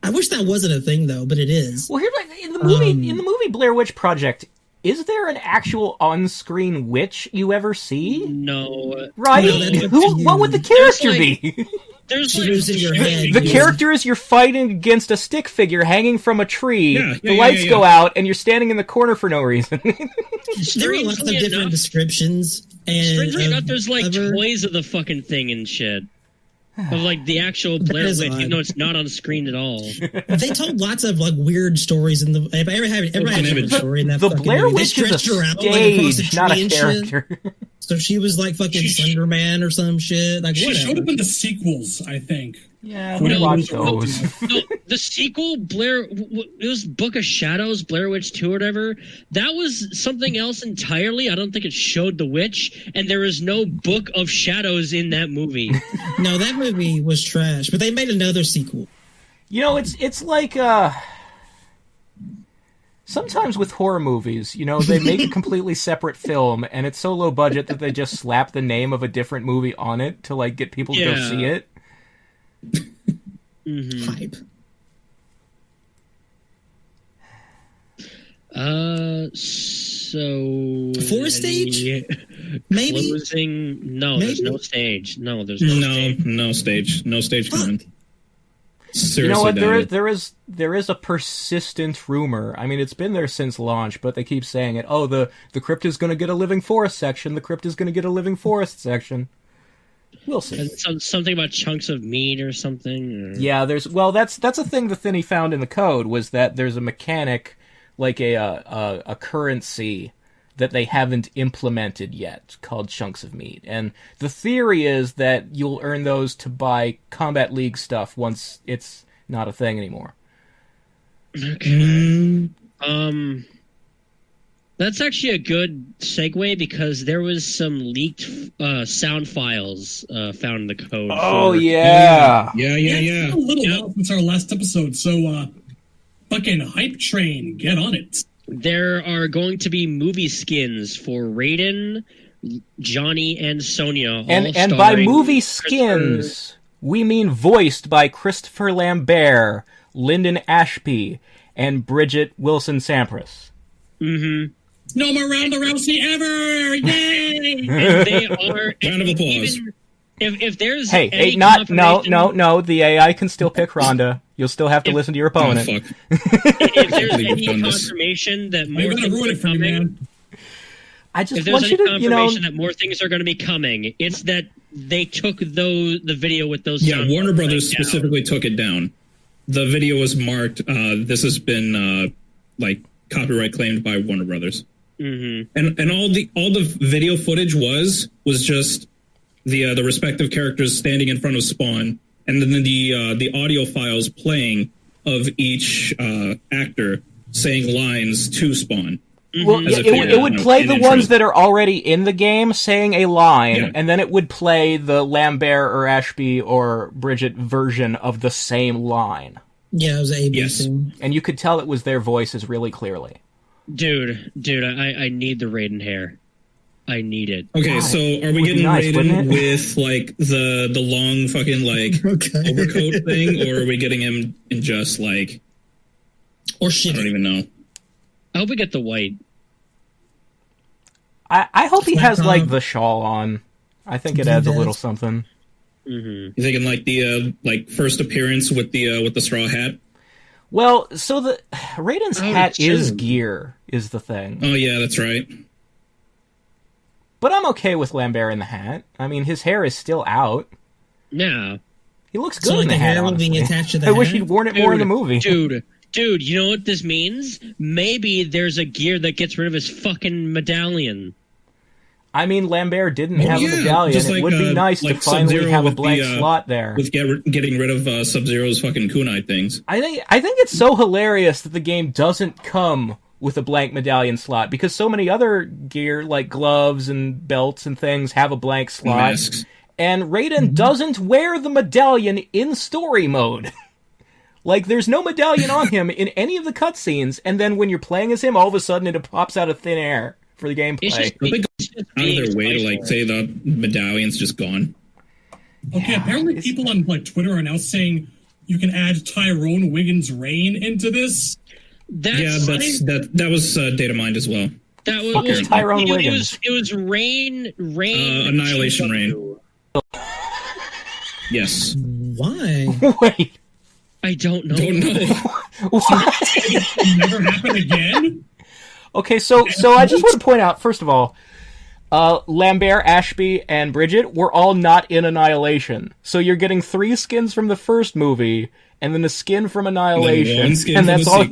I wish that wasn't a thing though, but it is. Well, in the movie Blair Witch Project, is there an actual on-screen witch you ever see? No. Right? No, what would the character be? There's in your head. The character is you're fighting against a stick figure hanging from a tree. The lights go out, and you're standing in the corner for no reason. There are lots of different descriptions. And strangely enough, there's toys of the fucking thing and shit. Of the actual Blair Witch, even though it's not on screen at all. They told lots of weird stories in the. Everybody had a story in that. The Blair Witch is a stage, not a character. So she was like fucking Slender Man or some shit. Like she whatever. showed up in the sequels, I think. Yeah, we watched those. No, the sequel, it was Book of Shadows, Blair Witch 2 or whatever. That was something else entirely. I don't think it showed the witch, and there is no Book of Shadows in that movie. No, that movie was trash, but they made another sequel. You know, it's like sometimes with horror movies, you know, they make a completely separate film, and it's so low budget that they just slap the name of a different movie on it to like get people to go see it. Mm-hmm. Hype. So Forest stage? Maybe. Closing? No, Maybe? there's no stage. No, there's No stage. No stage coming. Seriously, you know what? doubt it. There is a persistent rumor. I mean, it's been there since launch, but they keep saying it. Oh, the crypt is going to get a living forest section. The crypt is going to get a living forest section. We'll see. Something about chunks of meat or something. Or... Yeah, that's a thing the Thinny found in the code, was that there's a mechanic, like a currency that they haven't implemented yet, called chunks of meat. And the theory is that you'll earn those to buy Combat League stuff once it's not a thing anymore. Okay. That's actually a good segue, because there was some leaked sound files found in the code. Oh, yeah. Yeah. It's a little while since our last episode, so fucking hype train, get on it. There are going to be movie skins for Raiden, Johnny, and Sonya. And by movie skins, we mean voiced by Christopher Lambert, Lyndon Ashby, and Bridget Wilson Sampras. Mm-hmm. No more Ronda Rousey ever! Yay! And they are... Round of applause. If there's No, the AI can still pick Ronda. You'll still have to listen to your opponent. Oh, fuck. If there's any confirmation that more You're gonna things ruin are it for me, coming, man. I just if there's want any you to, confirmation that more things are going to be coming, it's that they took the video with those. Yeah, Warner Brothers down. specifically took it down. The video was marked. This has been copyright claimed by Warner Brothers. Mm-hmm. And all the video footage was just the respective characters standing in front of Spawn, and then the audio files playing of each actor saying lines to Spawn. Well, it would play the ones that are already in the game saying a line, and then it would play the Lambert or Ashby or Bridget version of the same line. Yeah, it was ABC. Yes. And you could tell it was their voices really clearly. Dude, I need the Raiden hair. I need it. Okay, so are we getting Raiden with like the long fucking overcoat thing, or are we getting him in just like, or shit? I don't even know. I hope we get the white. I hope he has like the shawl on. I think it adds a little something. Mm-hmm. You thinking like the first appearance with the straw hat? Well, so the Raiden's hat is gear, is the thing. Oh yeah, that's right. But I'm okay with Lambert in the hat. I mean, his hair is still out. Yeah, he looks good in the hat. Hair will be attached to the I hat? wish he'd worn it more in the movie. Dude, you know what this means? Maybe there's a gear that gets rid of his fucking medallion. I mean, Lambert didn't have a medallion. Just It would be nice to finally Sub-Zero have a blank slot there. With getting rid of Sub-Zero's fucking kunai things. I think it's so hilarious that the game doesn't come with a blank medallion slot, because so many other gear, like gloves and belts and things, have a blank slot. Masks. And Raiden doesn't wear the medallion in story mode. Like, there's no medallion on him in any of the cutscenes, and then when you're playing as him, all of a sudden it pops out of thin air for the gameplay. Don't they go out of their way to like say the medallion's just gone? Okay, apparently people on like Twitter are now saying you can add Tyrone Wiggins' Rain into this. That was data mined as well. That was Fuck is Tyrone Wiggins? It was Rain. Annihilation Rain. Yes. Why? Wait. I don't know. What? It'll never happen again? Okay, so I just want to point out, first of all, Lambert, Ashby, and Bridget were all not in Annihilation. So you're getting 3 skins from the first movie, and then a skin from Annihilation, and one skin and from that's the all.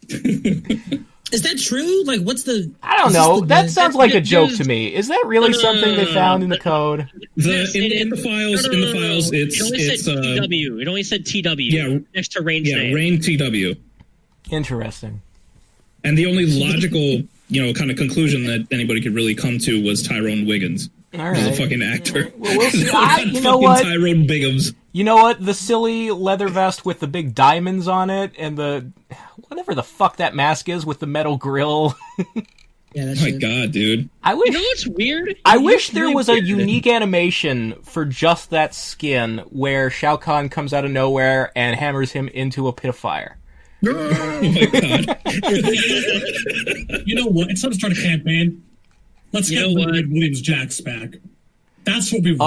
sequel. Is that true? Like, what's the? I don't know. That sounds like a joke to me. Is that really something they found in the code? In the files, it's it only said TW. It only said TW. Yeah, next to Rain's name. Rain TW. Interesting. And the only logical, kind of conclusion that anybody could really come to was Tyrone Wiggins. All right. He's a fucking actor. Well, we'll see. You know what? Tyrone Biggums. You know what? The silly leather vest with the big diamonds on it and the whatever the fuck that mask is with the metal grill. Yeah, oh my god, dude. I wish. You know what's weird? I wish there was a unique animation for just that skin where Shao Kahn comes out of nowhere and hammers him into a pit of fire. Oh my god. You know what? It's time to start a campaign. Let's get Red Williams Jax back. That's what we really.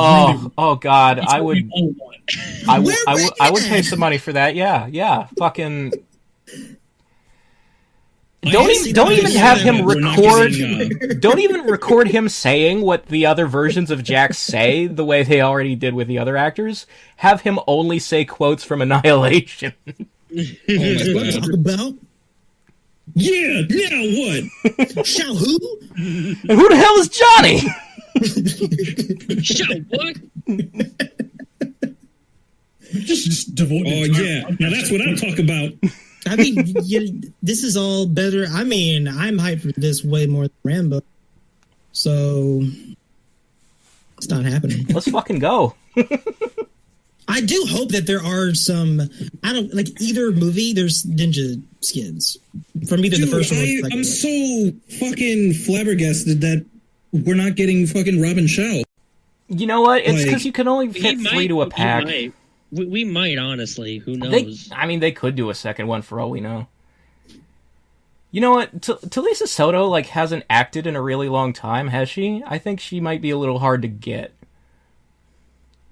Oh god, I would. I would pay some some money for that. Yeah. Fucking. Don't even have him record. Don't even record him saying what the other versions of Jax say the way they already did with the other actors. Have him only say quotes from Annihilation. Oh my talk about? Yeah, now what? Shao who? And who the hell is Johnny? Shao what? Just devote. Oh yeah, now that's what I'm talking about. I mean, this is all better. I mean, I'm hyped for this way more than Rambo. So it's not happening. Let's fucking go. I do hope that there are some. I don't like either movie. There's ninja skins from either the first one. Or the second I'm one. so fucking flabbergasted that we're not getting fucking Robin Shao. You know what? It's because you can only fit 3 to a pack. We might, honestly. Who knows? They could do a second one for all we know. You know what? Talisa Soto hasn't acted in a really long time, has she? I think she might be a little hard to get.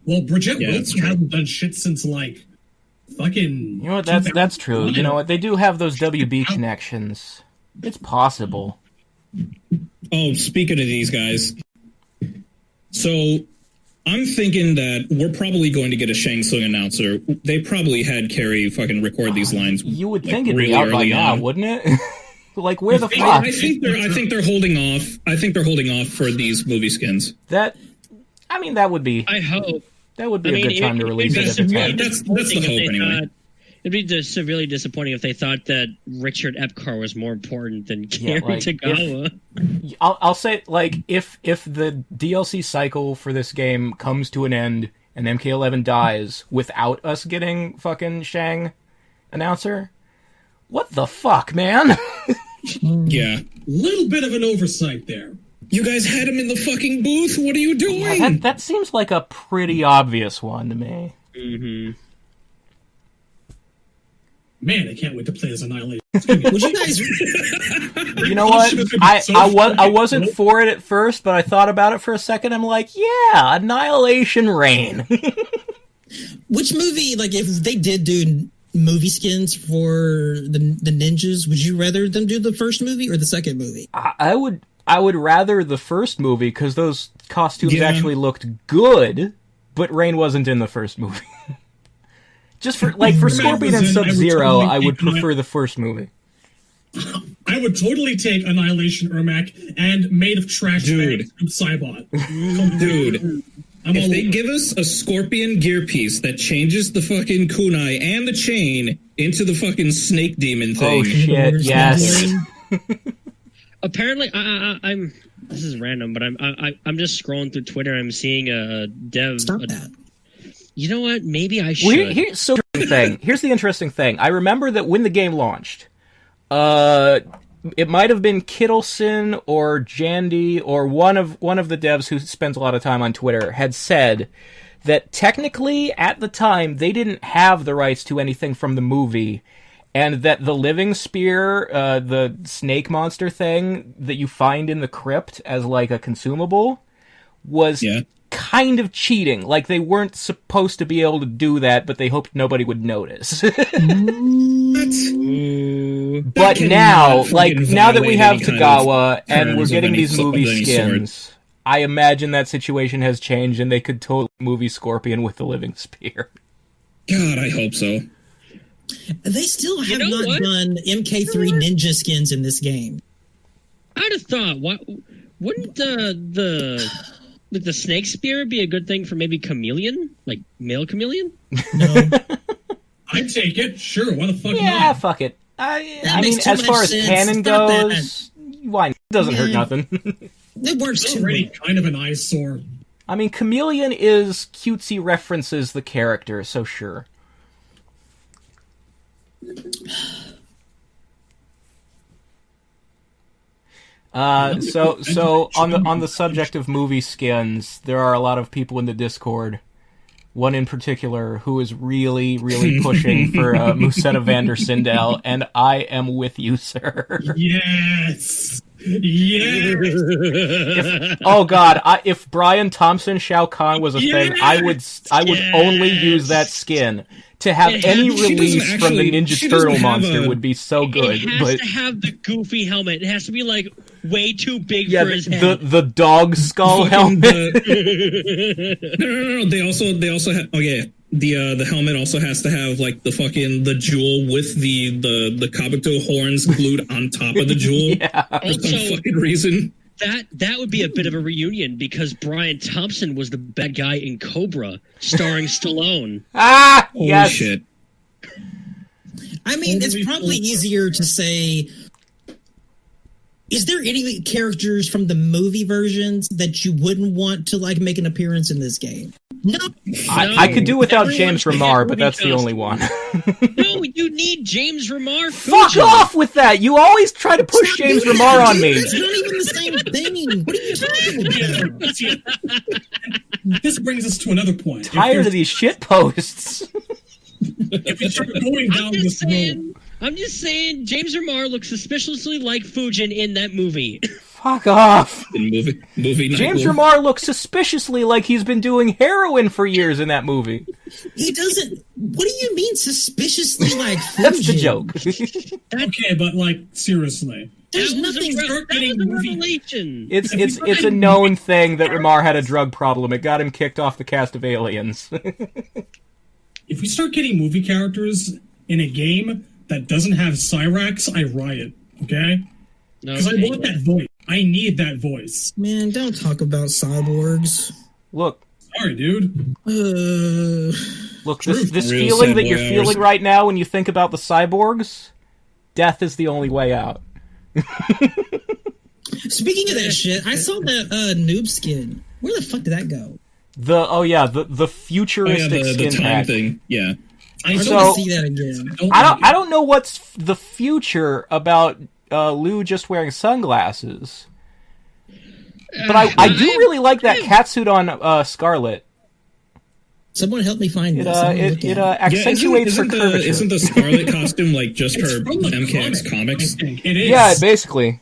Well, Bridget Wilson hasn't done shit since fucking. You know what? That's true. You know what? They do have those WB connections. It's possible. Oh, speaking of these guys, so I'm thinking that we're probably going to get a Shang Tsung announcer. They probably had Carrie fucking record these lines. You would think it'd be out by now, wouldn't it? Where the fuck? I think they're holding off. I think they're holding off for these movie skins. That would be. I hope that would be a good time to release it. That's the hope anyway. It'd be severely disappointing if they thought that Richard Epcar was more important than Carrie Tagawa. I'll say, if the DLC cycle for this game comes to an end and MK11 dies without us getting fucking Shang announcer, what the fuck, man? Yeah. Little bit of an oversight there. You guys had him in the fucking booth? What are you doing? That seems like a pretty obvious one to me. Mm-hmm. Man, I can't wait to play as Annihilation. Would you guys? You know what? I wasn't for it at first, but I thought about it for a second. I'm like, yeah, Annihilation Reign. Which movie? If they did do movie skins for the ninjas, would you rather them do the first movie or the second movie? I would rather the first movie because those costumes actually looked good, but Reign wasn't in the first movie. Just for Scorpion and Sub-Zero, I would prefer the first movie. I would totally take Annihilation Ermac and Made of Trash Bags from Cybot. Dude, if they give us a Scorpion gear piece that changes the fucking kunai and the chain into the fucking snake demon thing. Oh shit! Yes. Apparently, I'm. This is random, but I'm just scrolling through Twitter. I'm seeing a dev. Stop that. You know what? Maybe I should. Here's the interesting thing. I remember that when the game launched, it might have been Kittleson or Jandy or one of the devs who spends a lot of time on Twitter had said that technically at the time they didn't have the rights to anything from the movie, and that the living spear, the snake monster thing that you find in the crypt as a consumable, was kind of cheating. They weren't supposed to be able to do that, but they hoped nobody would notice. But now that we have Tagawa and we're getting these movie skins, I imagine that situation has changed and they could totally movie Scorpion with the living spear. God, I hope so. They still have not done MK3 ninja skins in this game. I'd have thought, wouldn't the snake spear be a good thing for maybe chameleon, like male chameleon? No, I'd take it. Sure, why the fuck not? Yeah, fuck it. I mean, as far as canon goes, why? It doesn't hurt nothing. It works It's too. already kind of an eyesore. I mean, chameleon is cutesy references the character, so sure. So on the subject of movie skins, there are a lot of people in the Discord. One in particular who is really, really pushing for Musetta van der Sindel, and I am with you, sir. Yes. Yes. Oh God! If Brian Thompson Shao Kahn was a thing, I would only use that skin. To have any release from the Ninja Turtle monster would be so good. It has to have the goofy helmet. It has to be like way too big for his head. The dog skull helmet. No. They also have. Oh yeah, the helmet also has to have like the jewel with the Kabuto horns glued on top of the jewel. Yeah. For some fucking reason. That would be a bit of a reunion because Brian Thompson was the bad guy in Cobra, starring Stallone. Ah, Holy yes. shit. I mean, it's probably easier to say. Is there any characters from the movie versions that you wouldn't want to like make an appearance in this game? No. I could do without James Remar, but that's the only one. No, you need James Remar. Fuck off with that! You always try to push James Remar on me. It's not even the same thing. What are you talking about? This brings us to another point. Tired of these shit posts. If we start going down this road, I'm just saying, James Remar looks suspiciously like Fujin in that movie. Fuck off. In movie James Nightwolf. Remar looks suspiciously like he's been doing heroin for years in that movie. He doesn't. What do you mean suspiciously like Fujin? That's the joke. okay, but like seriously, There's That was nothing. start a getting movie. revelation. It's a known thing that Remar had a drug problem. It got him kicked off the cast of Aliens. If we start getting movie characters in a game that doesn't have Cyrax, I riot. Okay, because I want that voice. I need that voice. Man, don't talk about cyborgs. Look, Sorry, dude. look. This Real feeling sad that you're boy feeling hours. right now when you think about the cyborgs, death is the only way out. Speaking of that shit, I saw that Noob Skin. Where the fuck did that go? The futuristic the skin time pack. thing. Yeah. I So- don't I want to see that again. I don't know what's the future about Lou just wearing sunglasses. But I do really like that catsuit on Scarlet. Someone help me find It this. I wanna look it at accentuates her curvature. Isn't the Scarlet costume like just It's her from the MKX comics? I think it is. Yeah, basically.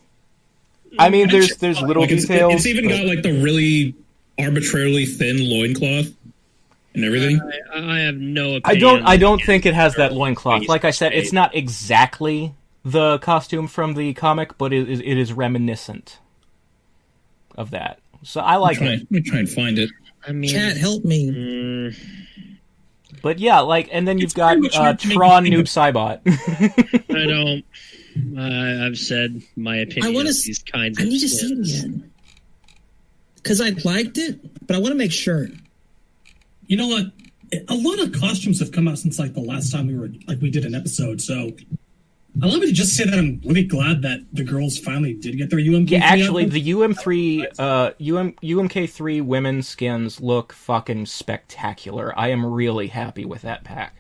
I mean, there's little Like details. it's even got like the really arbitrarily thin loincloth and everything. I have no opinion. I don't think it has that loincloth. Like I said, it's not exactly the costume from the comic, but it is reminiscent of that. So I like it. Let me try and find it. I mean, Chat, help me. But yeah, like, and then you've got very much hard to make Tron me Noob think Saibot. I don't. I've said my opinion. I want of to. these kinds I of need to see it skins. again because I liked it, but I want to make sure. You know what? A lot of costumes have come out since like the last time we did an episode. So allow me to just say that I'm really glad that the girls finally did get their UMK. Yeah, actually, the UMK3 women's skins look fucking spectacular. I am really happy with that pack.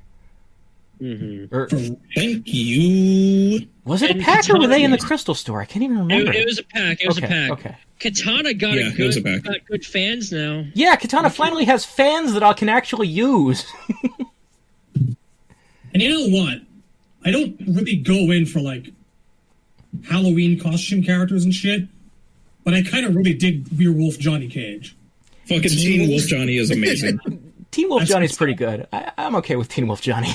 Thank you. Was it a pack or were they in the Crystal Store? I can't even remember. It was a pack. It was a pack. Okay. Katana got Yeah, it was a pack. got good fans now. Yeah, Katana finally has fans that I can actually use. And you know what? I don't really go in for like Halloween costume characters and shit, but I kind of really dig Werewolf Johnny Cage. Fucking Teen Wolf Johnny is amazing. Teen Wolf Johnny's pretty good. I'm okay with Teen Wolf Johnny.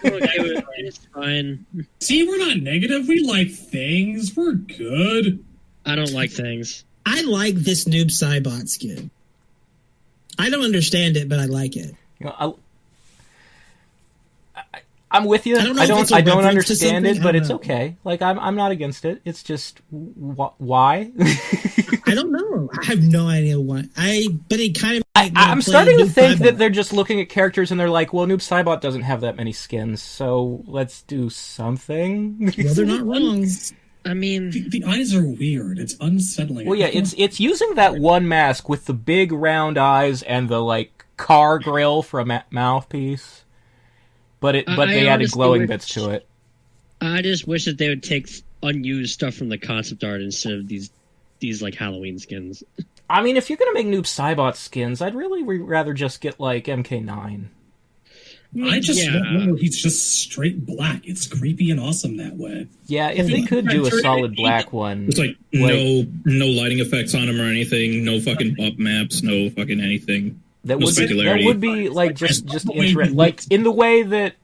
It's fine. See, we're not negative. We like things. We're good. I don't like things. I like this Noob Saibot skin. I don't understand it, but I like it. You know, I'm with you. I don't understand it, but it's okay. Like I'm not against it. It's just why? I don't know. I have no idea why. But it kind of. I'm starting to think that they're just looking at characters and they're like, well, Noob Saibot doesn't have that many skins, so let's do something. Well, they're not wrong. I mean, the eyes are weird. It's unsettling. Well, yeah, it's using that one mask with the big round eyes and the like car grill for a mouthpiece. But they added glowing bits to it. I just wish that they would take unused stuff from the concept art instead of these like Halloween skins. I mean, if you're gonna make Noob Saibot skins, I'd really rather just get like MK9. I just don't know. He's just straight black. It's creepy and awesome that way. Yeah, if they could do a solid black one, it's like no lighting effects on him or anything, no fucking bump maps, no fucking anything. That would be like just interesting, like in the way that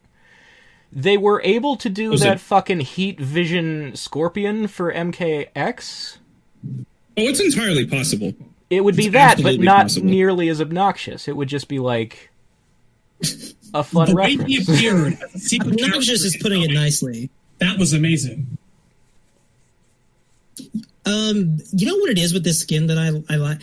they were able to do that fucking heat vision scorpion for MKX. Oh, it's entirely possible. It would be that, but not nearly as obnoxious. It would just be like a fun reference. Way he appeared as a secret obnoxious is putting it nicely. That was amazing. You know what it is with this skin that I like?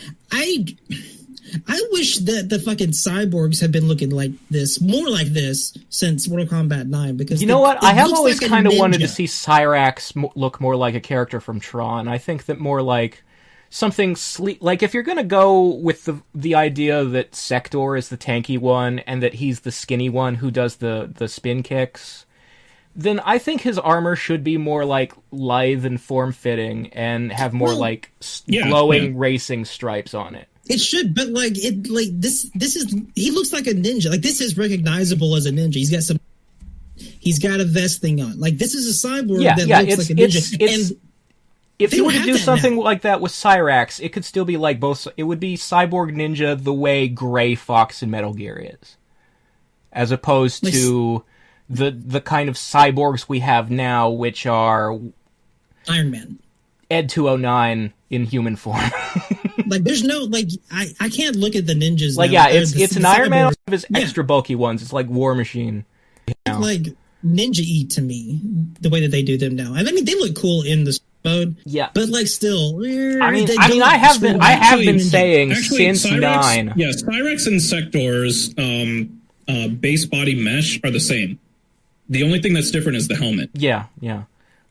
I wish that the fucking cyborgs had been looking like this, more like this, since Mortal Kombat 9. Because you know what? I have always kind of wanted to see Cyrax look more like a character from Tron. I think that more like something sleek. Like if you're gonna go with the idea that Sector is the tanky one and that he's the skinny one who does the spin kicks, then I think his armor should be more like lithe and form-fitting and have more glowing racing stripes on it. It should, but this is, he looks like a ninja. Like this is recognizable as a ninja. He's got a vest thing on. Like this is a cyborg that looks like a ninja. And if you were to do something like that with Cyrax, it could still be like both. It would be Cyborg Ninja the way Gray Fox in Metal Gear is, as opposed to the kind of cyborgs we have now, which are Iron Man, Ed 209 in human form. Like there's no I can't look at the ninjas. Like now. It's an Iron Man of his extra bulky ones. It's like War Machine. It's like Ninja-y to me, the way that they do them now. And I mean, they look cool in this mode. Yeah, but like still, I have been saying since Cyrax, 9. Yeah, Cyrax and Sector's base body mesh are the same. The only thing that's different is the helmet. Yeah.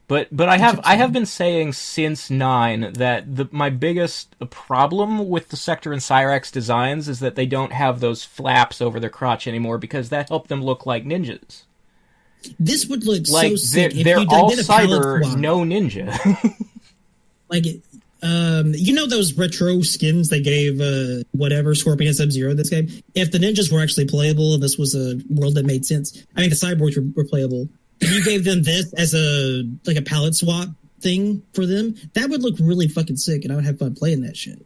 But I have been saying since 9 that my biggest problem with the Sector and Cyrax designs is that they don't have those flaps over their crotch anymore because that helped them look like ninjas. This would look so sick. They're all cyber, no ninja. Like, you know those retro skins they gave Scorpion and Sub-Zero this game? If the ninjas were actually playable and this was a world that made sense, I mean the cyborgs were playable. If you gave them this as a palette swap thing for them, that would look really fucking sick, and I would have fun playing that shit.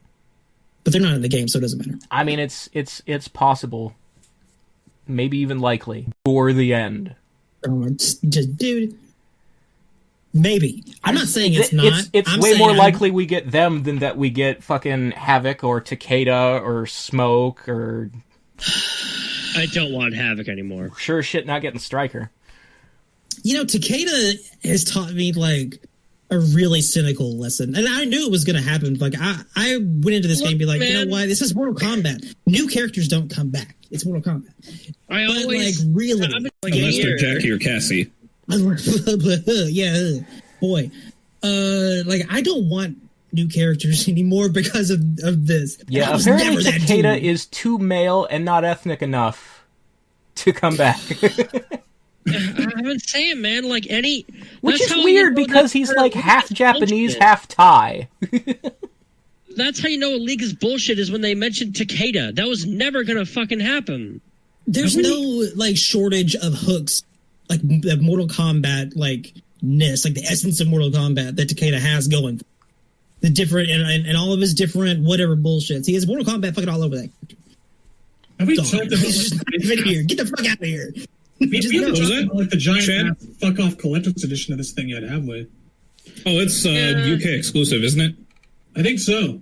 But they're not in the game, so it doesn't matter. I mean, it's possible, maybe even likely for the end. Dude, maybe. I'm not saying it's not. It's way more likely we get them than that we get fucking Havoc or Takeda or Smoke or. I don't want Havoc anymore. Sure as shit not getting Stryker. You know, Takeda has taught me like a really cynical lesson, and I knew it was going to happen. Like I went into this game and be like, you know what? This is Mortal Kombat. New characters don't come back. It's Mortal Kombat. Really, unless they're Jackie or Cassie. Yeah, boy. I don't want new characters anymore because of this. Yeah, apparently Takeda is too male and not ethnic enough to come back. I've been saying, man, which is weird because he's like half Japanese, half Thai. That's how you know a league is bullshit is when they mentioned Takeda. That was never gonna fucking happen. There's no shortage of hooks, like Mortal Kombat, ness, like the essence of Mortal Kombat that Takeda has going. The different and all of his different whatever bullshits. He has Mortal Kombat fucking all over that. Have we talked about here? Get the fuck out of here. We haven't talked about the giant fuck off collector's edition of this thing yet, have we? Oh, it's UK exclusive, isn't it? I think so.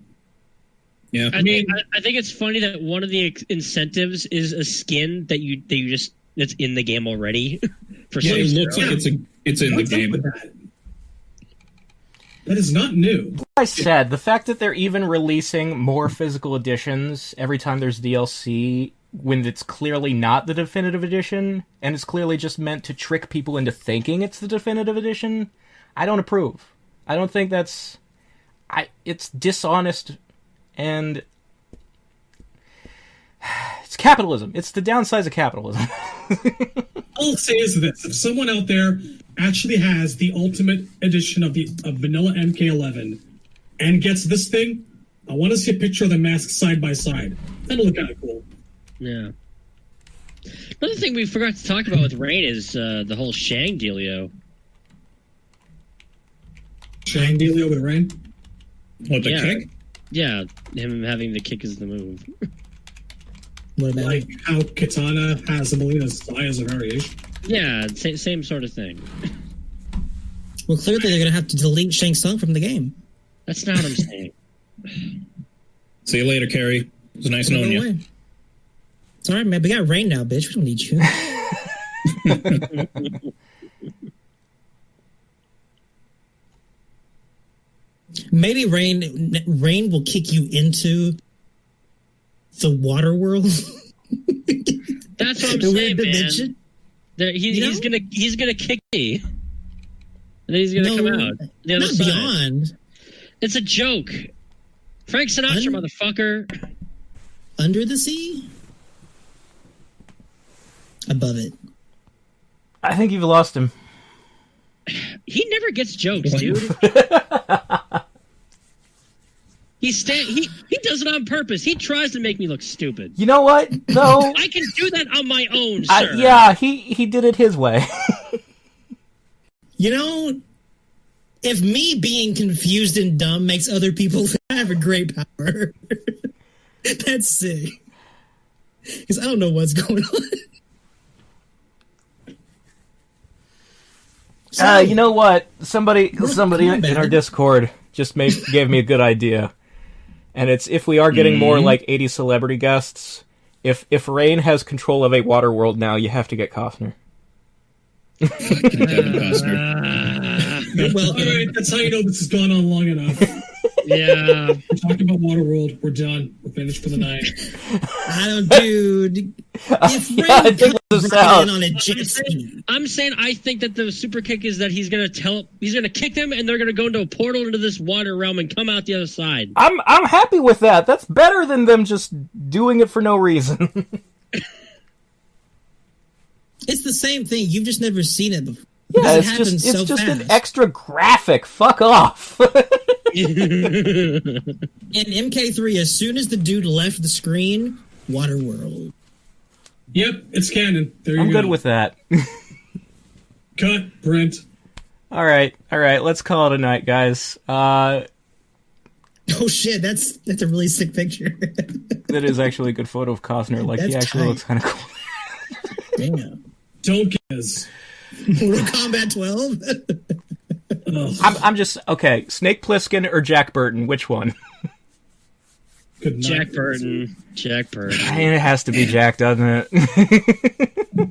Yeah, I think it's funny that one of the incentives is a skin that that's in the game already. For yeah, it looks like it's in What's the game. up with that? That is not new. Like I said, the fact that they're even releasing more physical editions every time there's DLC when it's clearly not the definitive edition, and it's clearly just meant to trick people into thinking it's the definitive edition, I don't approve. I don't think that's... It's dishonest, and... It's capitalism. It's the downsides of capitalism. All I'll say is this. If someone out there actually has the ultimate edition of vanilla MK11 and gets this thing, I want to see a picture of the masks side by side. That'll look kind of cool. Yeah. Another thing we forgot to talk about with Rain is the whole Shang dealio. Shang dealio with Rain? What, the kick? Yeah, him having the kick is the move. What about Like how Katana has the Molina's eye as a variation? Yeah, same sort of thing. Well, clearly they're going to have to delete Shang Tsung from the game. That's not what I'm saying. See you later, Carrie. It was nice knowing you. It's all right, man. We got Rain now, bitch. We don't need you. Maybe Rain will kick you into the water world. That's what I'm saying, man. He's gonna kick me, and then he's gonna come out the other side. Beyond. It's a joke. Frank Sinatra, motherfucker. Under the sea? Above it. I think you've lost him. He never gets jokes, dude. He does it on purpose. He tries to make me look stupid. You know what? No. I can do that on my own, sir. Yeah, he did it his way. You know, if me being confused and dumb makes other people have a great power, that's sick. Because I don't know what's going on. You know what? Somebody in our Discord just gave me a good idea. And it's, if we are getting more like 80 celebrity guests, if Rain has control of a water world now, you have to get Costner. Well, all right, that's how you know this has gone on long enough. Yeah. We're talking about Waterworld. We're done. We're finished for the night. I don't, dude. If Rain comes in on a jet ski. I'm saying I think that the super kick is that he's gonna kick them, and they're gonna go into a portal into this water realm and come out the other side. I'm happy with that. That's better than them just doing it for no reason. It's the same thing. You've just never seen it before. Yeah, it's just an extra graphic. Fuck off. In MK3, as soon as the dude left the screen, Waterworld. Yep, it's canon. There you go. I'm good with that. Cut, Brent. All right. Let's call it a night, guys. Oh shit, that's a really sick picture. That is actually a good photo of Costner. Like, he actually looks kind of cool. Damn. Don't guess. Mortal Kombat 12. I'm just okay. Snake Plissken or Jack Burton? Which one? Good night. Jack Burton. I mean, it has to be Jack, doesn't it?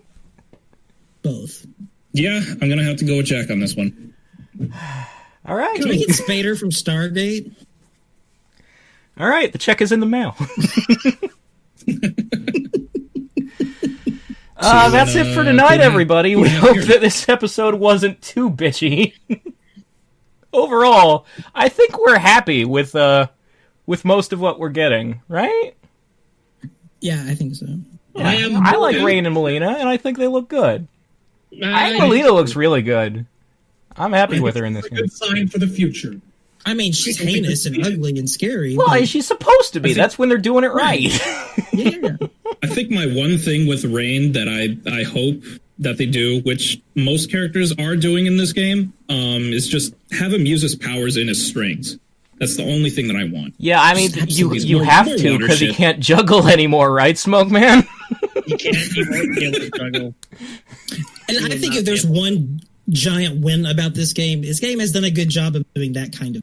Both. Yeah, I'm gonna have to go with Jack on this one. All right. Can we get Spader from Stargate? All right, the check is in the mail. That's it for tonight, everybody. We hope that this episode wasn't too bitchy. Overall, I think we're happy with most of what we're getting, right? Yeah, I think so. Yeah, I like Rain and Molina, and I think they look good. I think Molina looks really good. I'm happy with her in this game. Good sign for the future. I mean, she's heinous and ugly and scary. Well, she's supposed to be. That's when they're doing it right. Yeah. I think my one thing with Rain that I hope that they do, which most characters are doing in this game, is just have him use his powers in his strings. That's the only thing that I want. Yeah, I mean, you have to, because he can't juggle anymore, right, Smoke Man? He won't be able to juggle. And I think if there's one giant win about this game has done a good job of doing that kind of.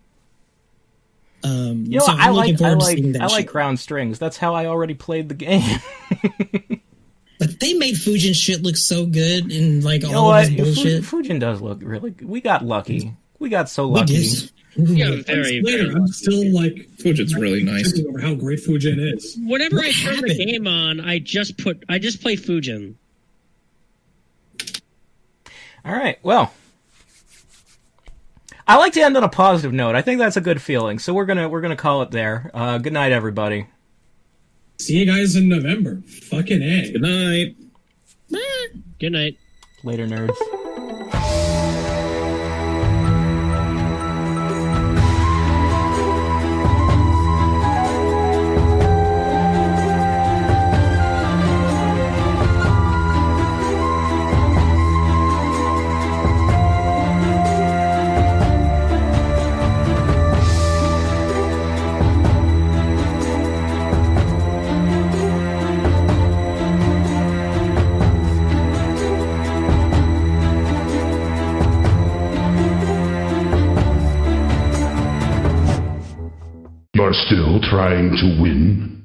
So I like shit. ground strings. That's how I already played the game. They made Fujin shit look so good in like You all of his bullshit. Fujin does look really good. We got lucky. We got so lucky. Yeah, very, later, I'm still like Fujin's really nice. over how great Fujin is. Whenever What I turn happened? the game on, I just play Fujin. All right. Well, I like to end on a positive note. I think that's a good feeling. So we're gonna call it there. Good night, everybody. See you guys in November. Fucking A. Good night. Good night. Later, nerds. You're still trying to win?